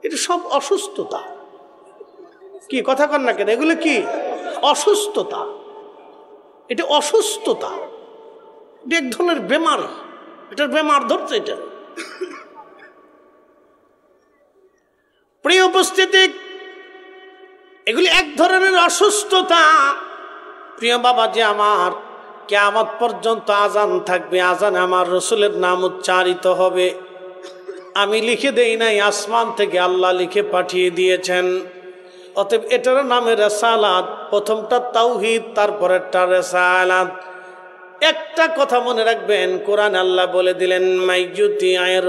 এটা সব অসুস্থতা। কি কথা কন না কেন? এগুলো কি অসুস্থতা? এটা অসুস্থতা, এটা এক ধরনের বেমার। এটার বেমার ধরছে এটা। প্রিয় উপস্থিতি, এগুলি এক ধরনের অসুস্থতা। প্রিয় বাবাজি আমার, কিয়ামত পর্যন্ত আজান থাকবে, আজানে আমার রসুলের নাম উচ্চারিত হবে। আমি লিখে দেই নাই, আসমান থেকে আল্লাহ লিখে পাঠিয়ে দিয়েছেন। অতএব এটার নামে রেসালাত। প্রথমটা তাওহীদ, তারপরেরটা রেসালাত। একটা কথা মনে রাখবেন, কোরআন আল্লাহ বলে দিলেন মাইয়ুতিআর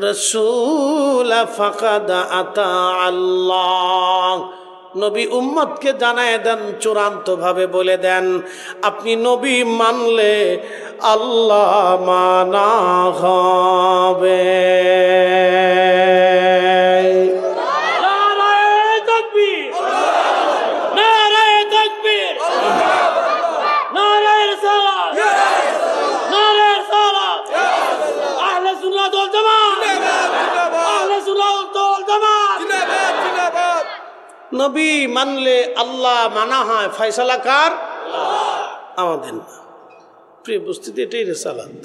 রাসূল ফাকাদ আতা আল্লাহ। নবী উম্মতকে জানায় দেন, চূড়ান্ত ভাবে বলে দেন, আপনি নবী মানলে আল্লাহ মানা হবে। নবী মানলে আল্লাহ মানা হয়, ফয়সালা কার? আমাদের না। প্রিয় উপস্থিতি, এটাই রেসালাত।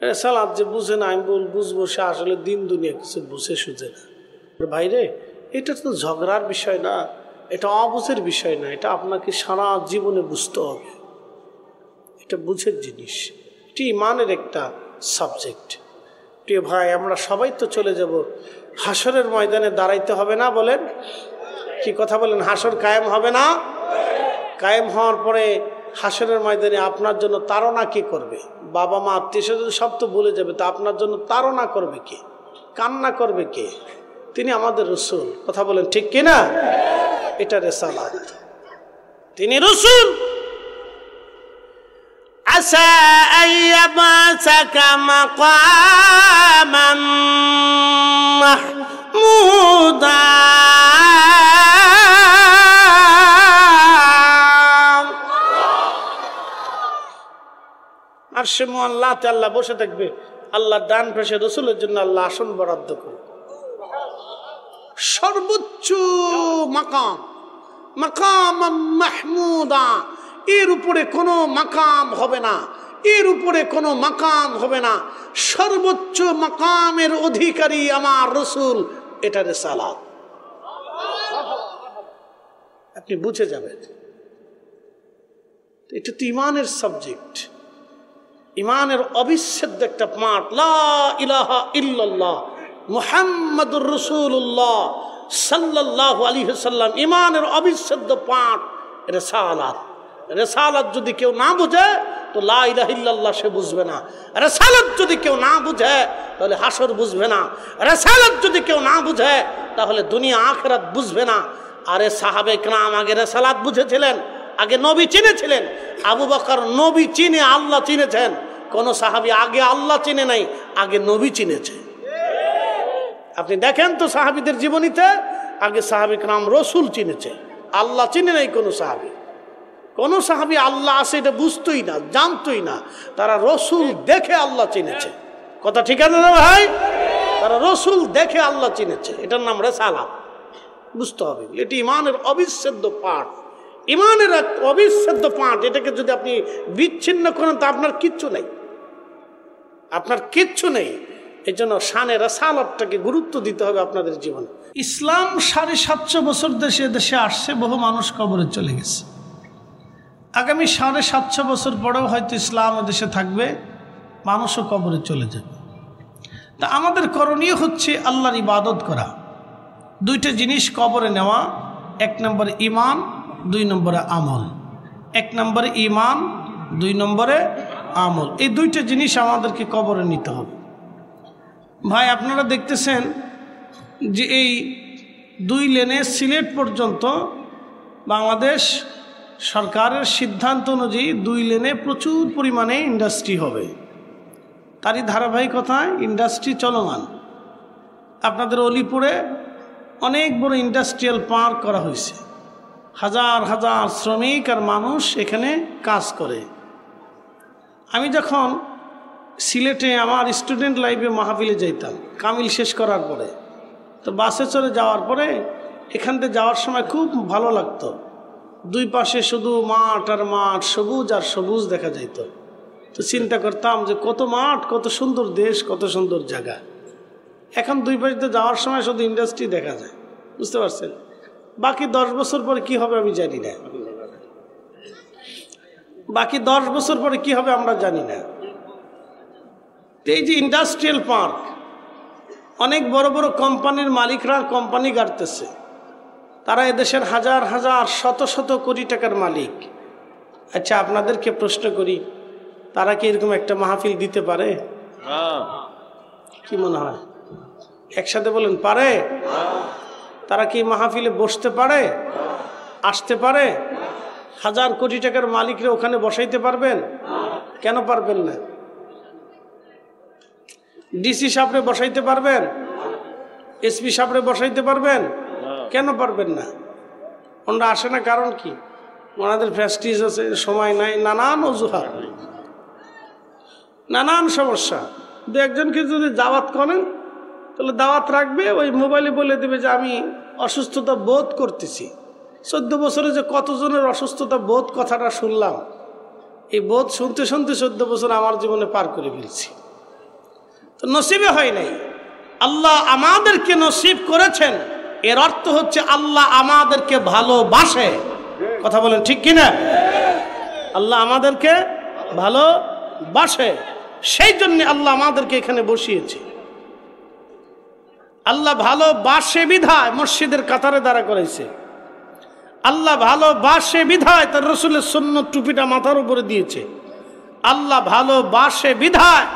রেসালাত যে বুঝে না, আমি বুঝবো, সে আসলে দিন দুনিয়া কিছু বুঝে সুঝে না। ভাইরে, এটা তো ঝগড়ার বিষয় না, এটা অবুঝের বিষয় না, এটা আপনাকে সারা জীবনে বুঝতে হবে। এটা বুঝের জিনিস, এটি ইমানের একটা সাবজেক্ট। প্রিয় ভাই, আমরা সবাই তো চলে যাব, হাসরের ময়দানে দাঁড়াইতে হবে না? বলেন, কি কথা বলেন? হাসর কায়েম হবে না? কায়েম হওয়ার পরে হাসরের ময়দানে আপনার জন্য তাড়না কে করবে? বাবা মা আত্মীয়স্বজন সব তো ভুলে যাবে, তা আপনার জন্য তাড়না করবে কে? কান্না করবে কে? তিনি আমাদের রাসূল। কথা বলেন ঠিক কিনা? এটা রিসালাত, তিনি রাসূল। আসা আইয়াবাসাকা মাকামান মাহমুদা, আর সে মোয়াল্লাতে আল্লাহ বসে থাকবে, আল্লাহর ডান পাশে রাসূলের জন্য আল্লাহ আসন বরাদ্দ করবে। সর্বোচ্চ মাকাম, মাকাম মাহমুদা, এর উপরে কোনো মাকাম হবে না, এর উপরে কোনো মাকাম হবে না। সর্বোচ্চ মাকামের অধিকারী আমার রাসূল, এটা রিসালাত। আপনি বুঝে যাবেন, এটা তো ইমানের সাবজেক্ট, ইমানের অবিচ্ছেদ্য একটা পাঠ। লা ইলাহা ইল্লাল্লাহ মুহাম্মাদুর রাসূলুল্লাহ সাল্লাল্লাহু আলাইহি ওয়াসাল্লাম, ইমানের অবিচ্ছেদ্য পাঠ রিসালাত। রিসালাত যদি কেউ না বুঝে তো লা ইলাহা ইল্লাল্লাহ সে বুঝবে না। রিসালাত যদি কেউ না বুঝে তাহলে হাসর বুঝবে না। রিসালাত যদি কেউ না বুঝে তাহলে দুনিয়া আখিরাত বুঝবে না। আরে সাহাবে কেরাম আগে রিসালাত বুঝেছিলেন, আগে নবী চিনেছিলেন। আবু বকর নবী চিনে আল্লাহ চিনেছেন, কোন সাহাবী আগে আল্লাহ চিনে নাই, আগে নবী চিনেছে। আপনি দেখেন তো সাহাবীদের জীবনীতে, আগে সাহাবে কেরাম রাসূল চিনেছে, আল্লাহ চিনে নাই কোনো সাহাবী। কোন সাহাবী আল্লাহ আছে এটা বুঝতোই না, জানতোই না, তারা রাসূল দেখে আল্লাহ চিনেছে। কথা ঠিক আছে না ভাই? তারা রাসূল দেখে আল্লাহ চিনেছে, এটার নাম রিসালাত। বুঝতে হবে, এটি ইমানের অবিচ্ছেদ্য পাঠ, ইমানের এক অবিচ্ছেদ্য পাঠ। এটাকে যদি আপনি বিচ্ছিন্ন করেন তা আপনার কিচ্ছু নেই, আপনার কিচ্ছু নেই। এই জন্য শানে রিসালাতটাকে গুরুত্ব দিতে হবে আপনাদের জীবনে। ইসলাম 750 বছর দেশে দেশে আসছে, বহু মানুষ কবরে চলে গেছে। আগামী 750 বছর পরেও হয়তো ইসলাম দেশে থাকবে, মানুষও কবরে চলে যাবে। তা আমাদের করণীয় হচ্ছে আল্লাহর ইবাদত করা। দুইটা জিনিস কবরে নেওয়া, 1 নম্বরে ঈমান, 2 নম্বরে আমল। 1 নম্বরে ঈমান, 2 নম্বরে আমল। এই দুইটা জিনিস আমাদেরকে কবরে নিতে হবে। ভাই, আপনারা দেখতেছেন যে এই 2 লেনে সিলেট পর্যন্ত বাংলাদেশ সরকারের সিদ্ধান্ত অনুযায়ী 2 লেনে প্রচুর পরিমাণে ইন্ডাস্ট্রি হবে। তারই ধারাবাহিকতায় ইন্ডাস্ট্রি চলমান। আপনাদের অলিপুরে অনেক বড় ইন্ডাস্ট্রিয়াল পার্ক করা হয়েছে, হাজার হাজার শ্রমিক আর মানুষ এখানে কাজ করে। আমি যখন সিলেটে আমার স্টুডেন্ট লাইফে মাহফিলে যাইতাম, কামিল শেষ করার পরে, তো বাসে চড়ে যাওয়ার পরে এখান থেকে যাওয়ার সময় খুব ভালো লাগতো। 2 পাশে শুধু মাঠ আর মাঠ, সবুজ আর সবুজ দেখা যাইত। তো চিন্তা করতাম যে কত মাঠ, কত সুন্দর দেশ, কত সুন্দর জায়গা। এখন 2 পাশে যাওয়ার সময় শুধু ইন্ডাস্ট্রি দেখা যায়। বুঝতে পারছেন? বাকি 10 বছর পরে কি হবে আমি জানি না, বাকি 10 বছর পরে কি হবে আমরা জানি না। এই যে ইন্ডাস্ট্রিয়াল পার্ক, অনেক বড় বড় কোম্পানির মালিকরা কোম্পানি গাড়তেছে, তারা এদেশের হাজার হাজার শত শত কোটি টাকার মালিক। আচ্ছা, আপনাদেরকে প্রশ্ন করি, তারা কি এরকম একটা মাহফিল দিতে পারে? কি মনে হয়? একসাথে বলেন, পারে? তারা কি মাহফিলে বসতে পারে, আসতে পারে? 1000 কোটি টাকার মালিকরা ওখানে বসাইতে পারবেন? কেন পারবেন না? ডিসি সাহেবরে বসাইতে পারবেন? এসপি সাহেবরে বসাইতে পারবেন? কেন পারবেন না? ওনারা আসে না, কারণ কি? ওনাদের প্রেস্টিজ আছে, সময় নাই, নানান অজুহাত, নানান সমস্যা। দু একজনকে যদি দাওয়াত করেন তাহলে দাওয়াত রাখবে, ওই মোবাইলে বলে দেবে যে আমি অসুস্থতা বোধ করতেছি। 14 বছরে যে কতজনের অসুস্থতা বোধ কথাটা শুনলাম, এই বোধ শুনতে শুনতে 14 বছর আমার জীবনে পার করে ফেলছি। তো নসিবে হয় নাই, আল্লাহ আমাদেরকে নসিব করেছেন। এর অর্থ হচ্ছে আল্লাহ আমাদেরকে ভালোবাসে। কথা বলেন ঠিক কিনা? আল্লাহ আমাদেরকে ভালোবাসে, সেই জন্য আল্লাহ আমাদেরকে এখানে বসিয়েছে। আল্লাহ ভালোবাসে বিধায় মসজিদের কাতারে দাঁড়া করাইছে। আল্লাহ ভালোবাসে বিধায় তার রসুলের সুন্নত টুপিটা মাথার উপরে দিয়েছে। আল্লাহ ভালোবাসে বিধায়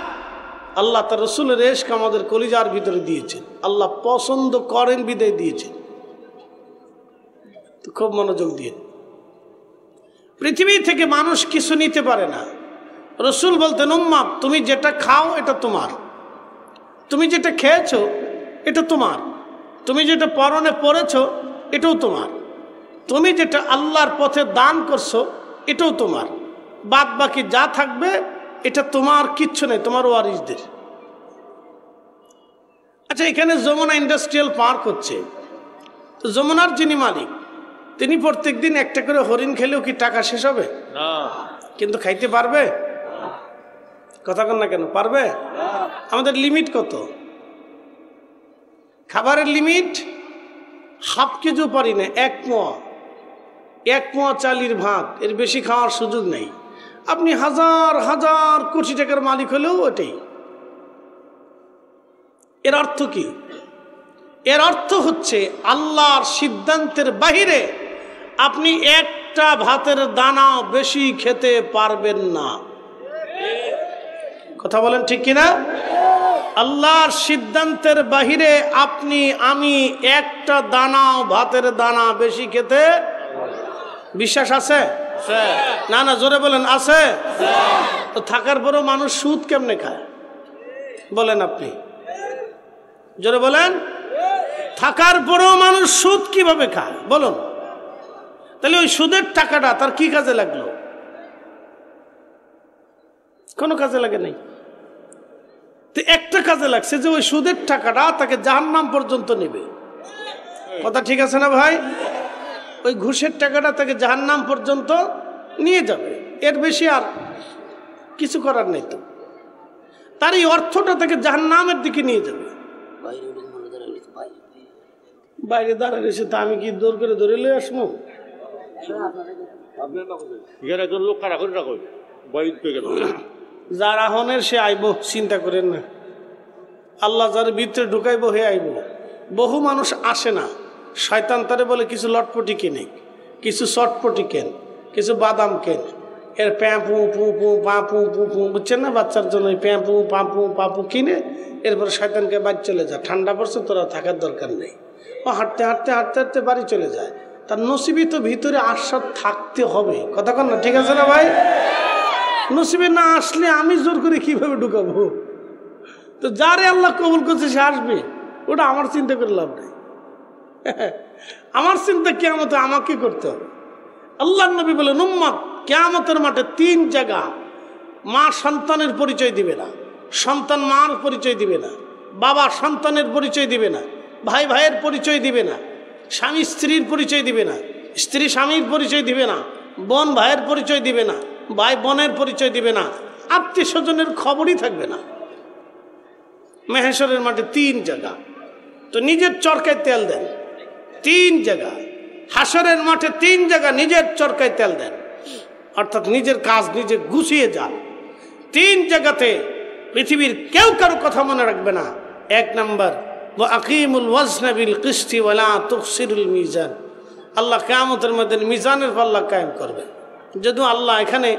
আল্লাহ তার রসুলের ইশক আমাদের কলিজার ভিতরে দিয়েছেন। আল্লাহ পছন্দ করেন বিদায় দিয়েছেন। তো খুব মনোযোগ দিয়ে, পৃথিবী থেকে মানুষ কিছু নিতে পারে না। রসুল বলতেন, উম্মত তুমি যেটা খাও এটা তোমার, তুমি যেটা খেয়েছো এটা তোমার, তুমি যেটা পরনে পরেছো এটাও তোমার, তুমি যেটা আল্লাহর পথে দান করছো এটাও তোমার, বাদ বাকি যা থাকবে এটা তোমার, কিচ্ছু নেই, তোমার ওয়ারিসদের। আচ্ছা, এখানে যমুনা ইন্ডাস্ট্রিয়াল পার্ক হচ্ছে, তো যমুনার যিনি মালিক তিনি প্রত্যেকদিন একটা করে হরিণ খেলেও কি টাকা শেষ হবে? না। কিন্তু খাইতে পারবে? কথা কন না কেন, পারবে? আমাদের লিমিট কত? খাবারের লিমিট হাফ কেজিও পারি না, 1 মোয়া চালির ভাত, এর বেশি খাওয়ার সুযোগ নেই। আপনি হাজার হাজার কোটি টাকার মালিক হলেও ওটাই। এর অর্থ কি? এর অর্থ হচ্ছে আল্লাহর সিদ্ধান্তের বাহিরে আপনি একটা ভাতের দানাও বেশি খেতে পারবেন না। কথা বলেন ঠিক কিনা? আল্লাহর সিদ্ধান্তের বাহিরে আপনি আমি একটা দানাও ভাতের দানা বেশি খেতে, বিশ্বাস আছে? না না, জোরে বলেন আছে। তো থাকার পরেও মানুষ সুদ কেমনে খায় বলেন আপনি? জোরে বলেন। থাকার পরেও মানুষ সুদ কিভাবে খায় বলুন? তাহলে ওই সুদের টাকাটা তার কি কাজে লাগলো? কোনো কাজে লাগে নাই। তো একটা কাজে লাগছে যে ওই সুদের টাকাটা তাকে জাহান্নাম পর্যন্ত নেবে। কথা ঠিক আছে না ভাই? ওই ঘুষের টাকাটা তাকে জাহান্নাম পর্যন্ত নিয়ে যাবে, এর বেশি আর কিছু করার নেই। তো তার এই অর্থটা তাকে জাহান্নামের দিকে নিয়ে যাবে। বাইরে দাঁড়িয়ে রয়েছে, তা আমি কি দৌড় করে ধরে লয়ে আসবো? যার আহনের সে আইব, চিন্তা করেন না। আল্লাহ যার ভিতরে ঢুকাইব হে আইব। বহু মানুষ আসে না, শয়তান তারে বলে কিছু লটপটি কিনে, কিছু চটপটি কেন, কিছু বাদাম কেন, এর প্যাঁপু পু পু পাঁপু পু পু, বুঝছেন না? বাচ্চার জন্য প্যাঁপু পাঁপু পাপু কিনে এরপর শয়তানকে বাড়ি চলে যায়। ঠান্ডা পড়ছে, তোরা থাকার দরকার নেই। ও হাঁটতে হাঁটতে হাঁটতে হাঁটতে বাড়ি চলে যায়। তার নসিবে তো ভিতরে আশ্বাদ থাকতে হবে। কথা কন না, ঠিক আছে না ভাই? নসিবে না আসলে আমি জোর করে কিভাবে ঢুকাবো? তো যারে আল্লাহ কবুল করছে সে আসবে, ওটা আমার চিন্তা করে লাভ নেই। আমার চিন্তা কিয়ামতে আমাকে করতে হবে। আল্লাহ নবী বলেন, উম্মত কিয়ামতের মাঠে 3 জায়গা মা সন্তানের পরিচয় দিবে না, সন্তান মার পরিচয় দিবে না, বাবা সন্তানের পরিচয় দিবে না, ভাই ভাইয়ের পরিচয় দিবে না, স্বামী স্ত্রীর পরিচয় দিবে না, স্ত্রী স্বামীর পরিচয় দিবে না, বোন ভাইয়ের পরিচয় দিবে না, ভাই বোনের পরিচয় দিবে না, আত্মীয় স্বজনের খবরই থাকবে না। মেহেশ্বরের মাঠে 3 জায়গা। তো নিজের চরকায় তেল দেন 3 জায়গা। হাসরের মাঠে 3 জায়গা নিজের চরকায় তেল দেন, অর্থাৎ নিজের কাজ নিজে গুছিয়ে যান। 3 জায়গাতে পৃথিবীর কেউ কারো কথা মনে রাখবে না। 1 নম্বর, আকিমুল ওয়াজনা বিল কিসতি ওয়ালা তুখসিরুল মিজান। আল্লাহ কিয়ামতের মধ্যে মিজানের পাল্লা কায়েম করবে। যদিও আল্লাহ এখানে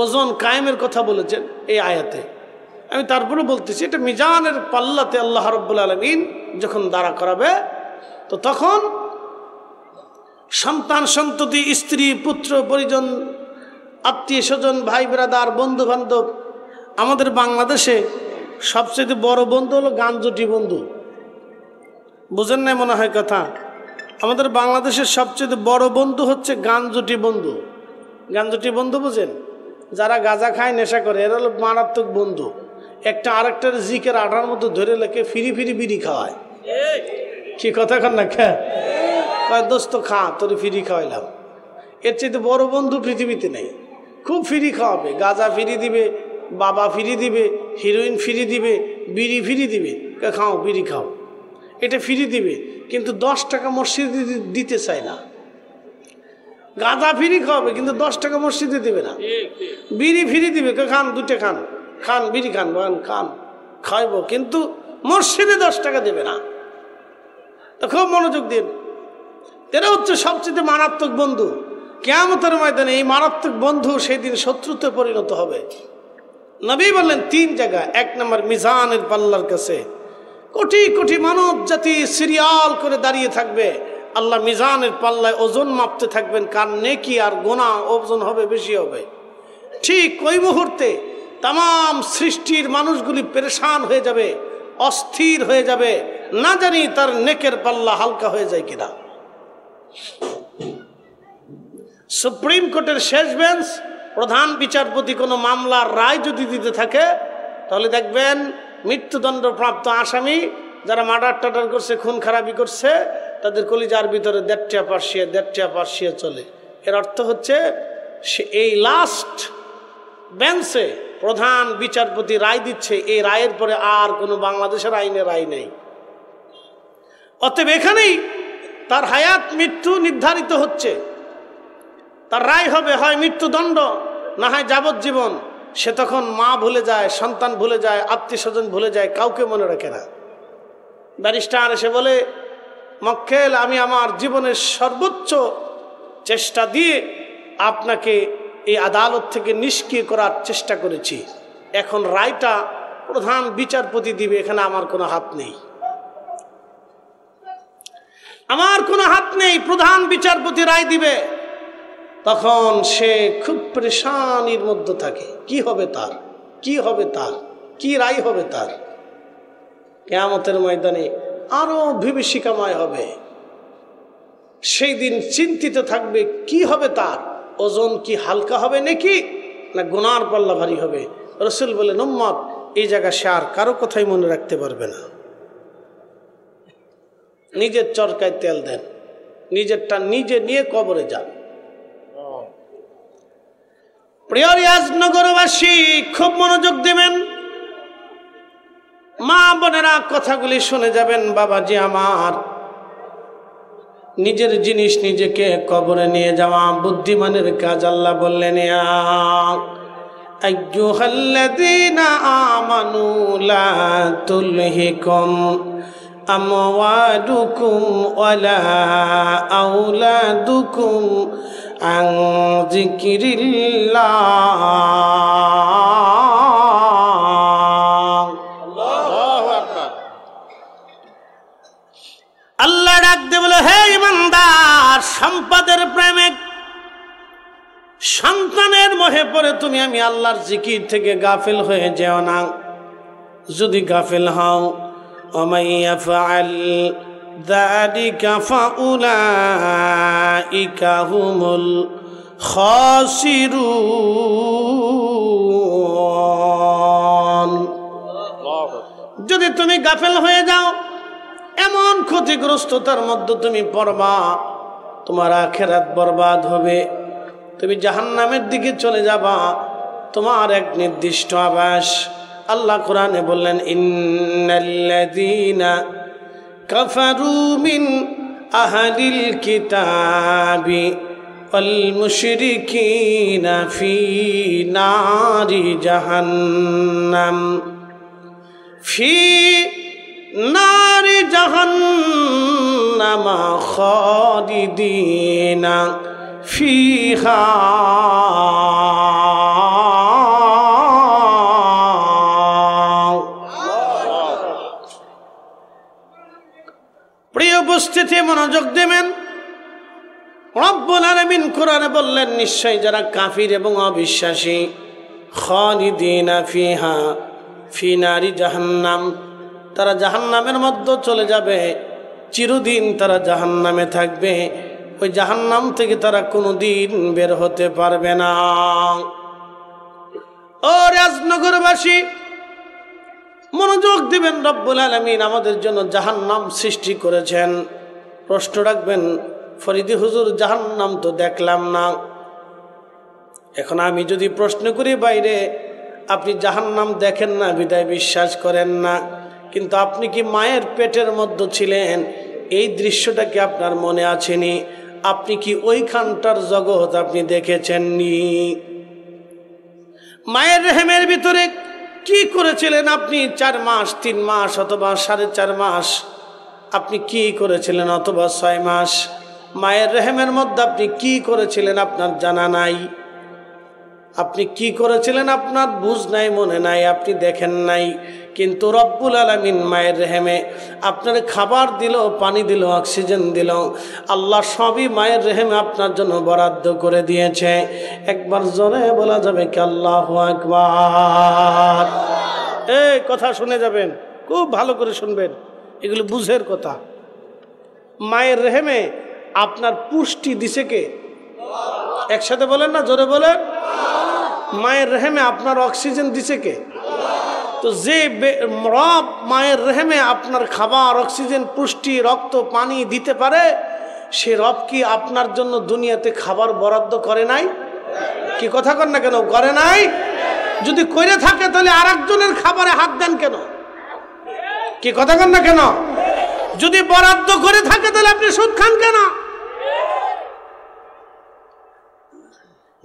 ওজন কায়েমের কথা বলেছেন এই আয়াতে, আমি তারপরে বলতেছি এটা মিজানের পাল্লাতে আল্লাহ রাব্বুল আলামিন যখন দাঁড়া করাবে তো তখন সন্তান সন্ততি, স্ত্রী পুত্র পরিজন, আত্মীয় স্বজন, ভাই ব্রাদার, বন্ধু বান্ধব। আমাদের বাংলাদেশে সবচেয়ে বড় বন্ধু হলো গাঞ্জটি বন্ধু। বুঝেন না মনে হয় কথা? আমাদের বাংলাদেশের সবচেয়ে বড় বন্ধু হচ্ছে গাঞ্জটি বন্ধু। গাঞ্জটি বন্ধু বুঝেন? যারা গাঁজা খায়, নেশা করে, এরা হলো মারাত্মক বন্ধু। একটা আরেকটার জিকের আঠার মতো ধরে লেখে ফিরি ফিরি বিড়ি খাওয়ায়। কি কথা কন না? কয় দোস্ত খা, তোর ফিরি খাওয়াইলাম। এর চাইতে বড় বন্ধু পৃথিবীতে নেই। খুব ফিরি খাওয়াবে, গাঁজা ফিরি দিবে, বাবা ফিরি দিবে, হিরোইন ফিরি দিবে, বিড়ি ফিরি দিবে। খাও, বিড়ি খাও, এটা ফিরি দিবে, কিন্তু 10 টাকা মসজিদে দিতে চায় না। গাঁজা ফিরি খাওয়াবে, কিন্তু 10 টাকা মসজিদে দিবে না। বিড়ি ফিরি দিবে, খান, 2টা খান, খান বিড়ি খান, খান, খাইব, কিন্তু মসজিদে 10 টাকা দেবে না। তো খুব মনোযোগ দিন। এরা হচ্ছে সবচেয়ে মারাত্মক বন্ধু। কিয়ামতের ময়দানে এই মারাত্মক বন্ধু সেই দিন শত্রুতে পরিণত হবে। নবী বললেন 3 জায়গা। 1 নম্বর মিজানের পাল্লার কাছে কোটি কোটি মানব জাতি সিরিয়াল করে দাঁড়িয়ে থাকবে। আল্লাহ মিজানের পাল্লায় ওজন মাপতে থাকবেন, কার নেকি আর গুনাহ ওজন হবে, বেশি হবে। ঠিক ওই মুহূর্তে তাম সৃষ্টির মানুষগুলি পেরেশান হয়ে যাবে, অস্থির হয়ে যাবে, না জানি তার নেকের পাল্লা হালকা হয়ে যায় কিনা। সুপ্রিম কোর্টের শেষ বেঞ্চ, প্রধান বিচারপতি কোনো মামলার রায় যদি দিতে থাকে, তাহলে দেখবেন মৃত্যুদণ্ডপ্রাপ্ত আসামি যারা মার্ডার টার্ডার করছে, খুন খারাপি করছে, তাদের কলিজার ভিতরে 1.5 পার্সিয়া চলে। এর অর্থ হচ্ছে সে এই লাস্ট বেঞ্চে প্রধান বিচারপতি রায় দিচ্ছে, এই রায়ের পরে আর কোনো বাংলাদেশের আইনে রায় নেই। অতএব এখানেই তার হায়াত মৃত্যু নির্ধারিত হচ্ছে। তার রায় হবে হয় মৃত্যুদণ্ড, না হয় যাবজ্জীবন। সে তখন মা ভুলে যায়, সন্তান ভুলে যায়, আত্মীয় স্বজন ভুলে যায়, কাউকে মনে রাখে না। ব্যারিস্টার এসে বলে, মক্কেল, আমি আমার জীবনের সর্বোচ্চ চেষ্টা দিয়ে আপনাকে এই আদালত থেকে নিষ্ক্রিয় করার চেষ্টা করেছি, এখন রায়টা প্রধান বিচারপতি দিবে, এখানে আমার কোনো হাত নেই, আমার কোনো হাত নেই, প্রধান বিচারপতি রায় দিবে। তখন সে খুব পরেশানির মধ্যে থাকে। কি হবে তার, কি হবে তার, কি রায় হবে তার? কিয়ামতের ময়দানে আরো বিভীষিকাময় হবে। সেই দিন চিন্তিত থাকবে কি হবে তার, ওজন কি হালকা হবে নাকি না গুনার পাল্লা ভারী হবে। রাসূল বলেন, উম্মত, এই জায়গা সে আর কারো কথাই মনে রাখতে পারবে না। নিজের চরকায় তেল দেন, নিজেরটা নিজে নিয়ে কবরে যান। প্রিয় রিয়াজনগরবাসী, খুব মনোযোগ দেবেন, মা বোনেরা কথাগুলি শুনে যাবেন। বাবাজি আমার, নিজের জিনিস নিজেকে কবরে নিয়ে যাওয়া বুদ্ধিমানের কাজ। আল্লাহ বললেন, আইয়ুহাল্লাযীনা আমানু লা তুলহিকুম আমওয়ালুকুম ওয়ালা আওলাদুকুম আন যিকরিল্লাহ। আল্লাহু আকবার। আল্লাহ ডাক দিয়ে বলে, হে ইমানদার, সম্পদের প্রেমে, সন্তানের মোহে পড়ে তুমি আমি আল্লাহর জিকির থেকে গাফিল হয়ে যেও না। যদি গাফিল হও, ওমাই ইয়াফআল যালিকা ফাউলাইকা হুমুল খাসিরুন। যদি তুমি গাফিল হয়ে যাও, এমন ক্ষতিগ্রস্ততার মধ্যে তুমি পড়বা, তোমার আখিরাত বরবাদ হবে, তুমি জাহান্নামের দিকে চলে যাবা। তোমার এক নির্দিষ্ট আবাস। আল্লাহ কোরআনে বললেন, ইন্নাল্লাযীনা কাফারু মিন আহলিল কিতাবি ওয়াল মুশরিকিনা ফি নারি জাহান্নাম ফি নারি জাহান্নামা খালিদিনা ফিহা। প্রিয় উপস্থিতি, মনোযোগ দেবেন। রব্বুল আলামিন কোরআনে বললেন, নিশ্চয় যারা কাফির এবং অবিশ্বাসী, খালিদিনা ফিহা ফি নারি জাহান্নাম, তারা জাহান্নামের মধ্যে চলে যাবে, চিরদিন তারা জাহান্নামে থাকবে, ওই জাহান্নাম থেকে তারা কোনোদিন বের হতে পারবে না। ও রাজনগরবাসী মনোযোগ দিবেন, রব্বুল আলামিন আমাদের জন্য জাহান্নাম সৃষ্টি করেছেন। প্রশ্ন রাখবেন, ফরিদি হুজুর জাহান্নাম তো দেখলাম না। এখন আমি যদি প্রশ্ন করি বাইরে, আপনি জাহান্নাম দেখেন না বিদায় বিশ্বাস করেন না, কিন্তু আপনি কি মায়ের পেটের মধ্যে ছিলেন? এই দৃশ্যটা কি আপনার মনে আছেনি? আপনি কি ওইখানটার জগৎ আপনি দেখেছেননি? মায়ের রেহেমের ভিতরে কি করেছিলেন আপনি 4 মাস, 3 মাস অথবা 4.5 মাস? আপনি কি করেছিলেন অথবা 6 মাস? মায়ের রেহেমের মধ্যে আপনি কি করেছিলেন আপনার জানা নাই। আপনি কি করেছিলেন আপনার বুঝ নাই, মনে নাই, আপনি দেখেন নাই। কিন্তু রব্বুল আলামিন মায়ের রেহেমে আপনার খাবার দিল, পানি দিল, অক্সিজেন দিল, আল্লাহ সবই মায়ের রেহেমে আপনার জন্য বরাদ্দ করে দিয়েছে। একবার জোরে বলা যাবে কি আল্লাহু আকবার? এই কথা শুনে যাবেন, খুব ভালো করে শুনবেন, এগুলো বুঝের কথা। মায়ের রেহেমে আপনার পুষ্টি দিছে কে? একসাথে বলেন না, জোরে বলেন। মায়ের রেহেমে আপনার অক্সিজেন দিছে কে? তো যে রব মায়ের রেহেমে আপনার খাবার, অক্সিজেন, পুষ্টি, রক্ত, পানি দিতে পারে, সে রব কি আপনার জন্য দুনিয়াতে খাবার বরাদ্দ করে নাই? কি কথা কন না কেন? করে নাই? যদি করে থাকে তাহলে আরেকজনের খাবারে হাত দেন কেন? কি কথা কন না কেন? যদি বরাদ্দ করে থাকে তাহলে আপনি সুদ খান কেন?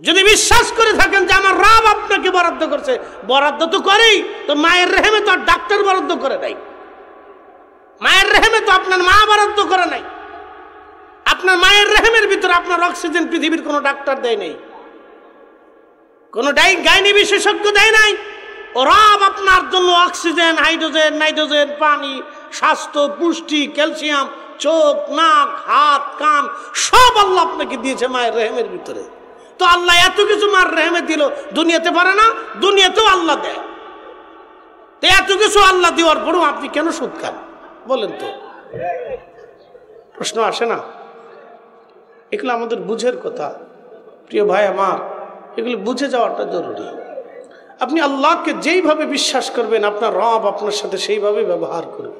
যদি বিশ্বাস করে থাকেন যে আমার রব আপনাকে বরাদ্দ করছে, বরাদ্দ তো করেই, তো মায়ের রেহেমে তো আর ডাক্তার বরাদ্দ করে নাই। মায়ের রেহেমে তো আপনার মা বরাদ্দ করে নাই। আপনার মায়ের রেহেমের ভিতরে আপনার অক্সিজেন পৃথিবীর কোনো ডাক্তার দেয় নাই, কোনো গাইনি বিশেষজ্ঞ দেয় নাই। ও রব আপনার জন্য অক্সিজেন, হাইড্রোজেন, নাইট্রোজেন, পানি, স্বাস্থ্য, পুষ্টি, ক্যালসিয়াম, চোখ, নাক, হাত, কান সব আল্লাহ আপনাকে দিয়েছে মায়ের রেহেমের ভিতরে। তো আল্লাহ এত কিছু মায়ের রেহেমে দিল, দুনিয়াতে পারে না? দুনিয়াতেও আল্লাহ দেয়। তো এত কিছু আল্লাহ দেওয়ার পরেও আপনি কেন সুদ খান বলেন তো? প্রশ্ন আসে না? এগুলো আমাদের বুঝের কথা, প্রিয় ভাই আমার, এগুলো বুঝে যাওয়াটা জরুরি। আপনি আল্লাহকে যেইভাবে বিশ্বাস করবেন, আপনার রব আপনার সাথে সেইভাবে ব্যবহার করবে।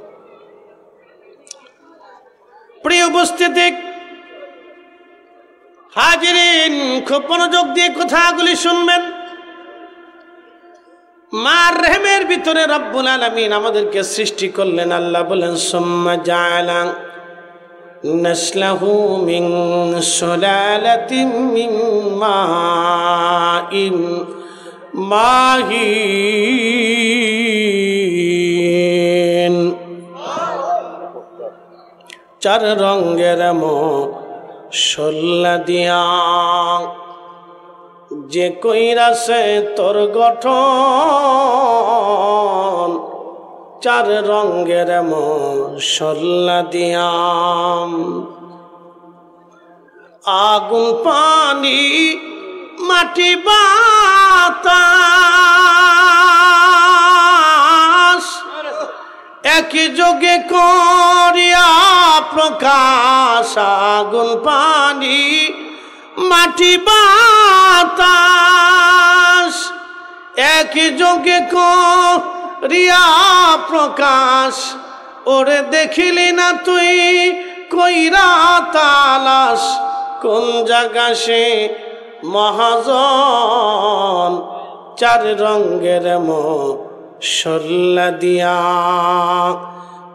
প্রিয় উপস্থিতি হাজিরিন, খুব মনোযোগ দিয়ে কথাগুলি শুনবেন। মার রেহেমের ভিতরে রব্বুল আলামিন আমাদেরকে সৃষ্টি করলেন। আল্লাহ বলেন, সুম্মা জাআলা নাসলাহু মিন সুলালাতিন মিন মাইন মাহিন। 4 রঙের মশলা দিয়া যে কইরাছে তোর গঠন, 4 রঙের মশলা দিয়া আগুন, পানি, মাটি, বাতাস একই যোগে করিয়া প্রকাশ। আগুন, পানি, মাটি, বাতাস একই যোগে করিয়া প্রকাশ। ওরে দেখিলি না তুই কইরা তালাশ, কোন জায়গা সে মহাজন। 4 রঙের মশলা দিয়া,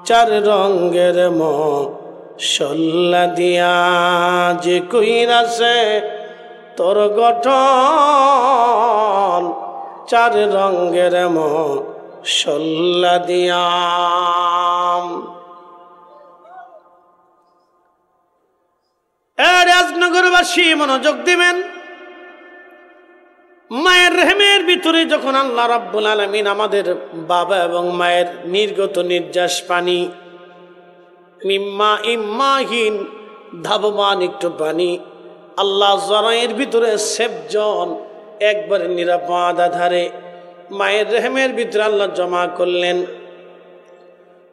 4 রঙের মশলা দিয়া যে কইরাছে তোর গঠন, 4 রঙের মশলা দিয়া। রাজনগরবাসী মনোযোগ দিবেন। মায়ের রেহেমের ভিতরে যখন আল্লাহ রাব্বুল আলামিন আমাদের বাবা এবং মায়ের নির্গত নির্যাস পানি মিম্মা ইম্মাহিন, ধাবমান একটু পানি। আল্লাহ জরায়ের ভিতরে সেবজন একবারে নিরাপদ আধারে মায়ের রেহেমের ভিতরে আল্লাহ জমা করলেন।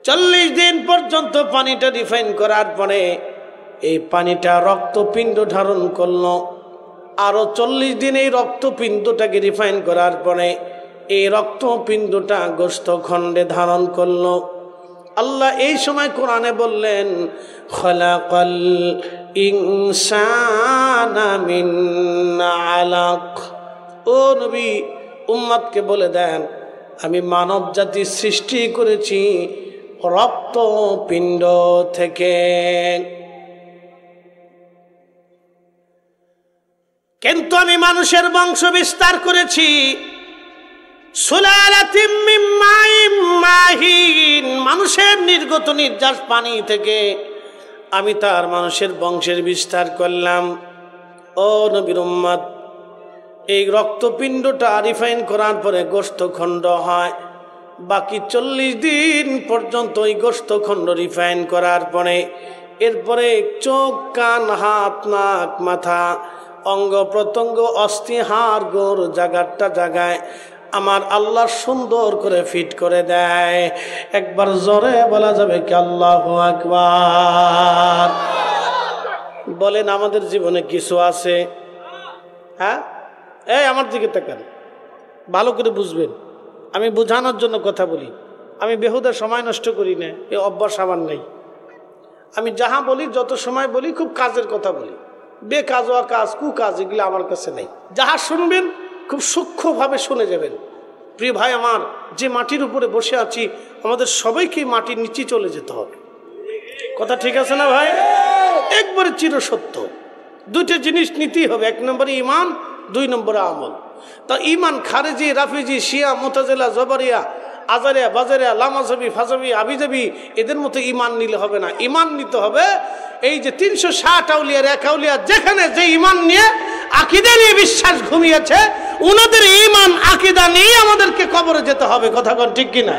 40 দিন পর্যন্ত পানিটা রিফাইন করার পরে এই পানিটা রক্তপিণ্ড ধারণ করলো। আরো 40 দিন এই রক্তপিণ্ডটাকে রিফাইন করার পরে এই রক্তপিণ্ডটা গোশতখণ্ডে ধারণ করলো। আল্লাহ এই সময় কোরআনে বললেন, খলাকাল ইনসানা মিন আলাক। ও নবী, উম্মতকে বলে দেন, আমি মানব জাতি সৃষ্টি করেছি রক্তপিণ্ড থেকে। কিন্তু আমি মানুষের বংশ বিস্তার করেছি সুলালাতিম মিন মাইন মাহিন, মানুষের নির্গত নির্যাস পানি থেকে আমি তার মানুষের বংশের বিস্তার করলাম। ও নবীর উম্মত, এই রক্তপিণ্ডটা রিফাইন করার পরে গোশতখণ্ড হয়। বাকি 40 দিন পর্যন্ত ওই গোশতখণ্ড রিফাইন করার পরে এরপরে চোখ, কান, হাত, নাক, মাথা, অঙ্গ প্রত্যঙ্গ, অস্থি, হাড়, গোড় জায়গাটা জায়গায় আমার আল্লাহ সুন্দর করে ফিট করে দেয়। একবার জোরে বলা যাবে কি আল্লাহু আকবার? বলেন, আমাদের জীবনে কিছু আছে? হ্যাঁ, এই আমার দিকে তাকান, ভালো করে বুঝবেন। আমি বোঝানোর জন্য কথা বলি, আমি বেহুদা সময় নষ্ট করি না, এ অভ্যাস আমার নেই। আমি যাহা বলি, যত সময় বলি, খুব কাজের কথা বলি। বেকাজ হওয়া কাজ, কুকাজ, এগুলো আমার কাছে নেই। যাহা শুনবেন খুব সূক্ষ্মভাবে শুনে যাবেন। প্রিয় ভাই আমার, যে মাটির উপরে বসে আছি, আমাদের সবাইকে মাটির নিচে চলে যেতে হবে। কথা ঠিক আছে না ভাই? একবারে চিরসত্য। দুটো জিনিস নিতেই হবে, 1 নম্বরে ইমান, 2 নম্বরে আমল। তা ইমান খারেজি, রাফিজি, শিয়া, মুতাজিলা, জবরিয়া, আজারিয়া, বাজারিয়া, লামাজাবি, ফাজাবি, আবিজাবি, এদের মতো ইমান নিলে হবে না। ইমান নিতে হবে এই যে 360 আউলিয়ার 1 আউলিয়া যেখানে যে ইমান নিয়ে আকীদা নিয়ে বিশ্বাস ঘুমিয়েছে, ওনাদের ইমান আকীদা নিয়ে আমাদেরকে কবরে যেতে হবে। কথা কোন ঠিক কিনা?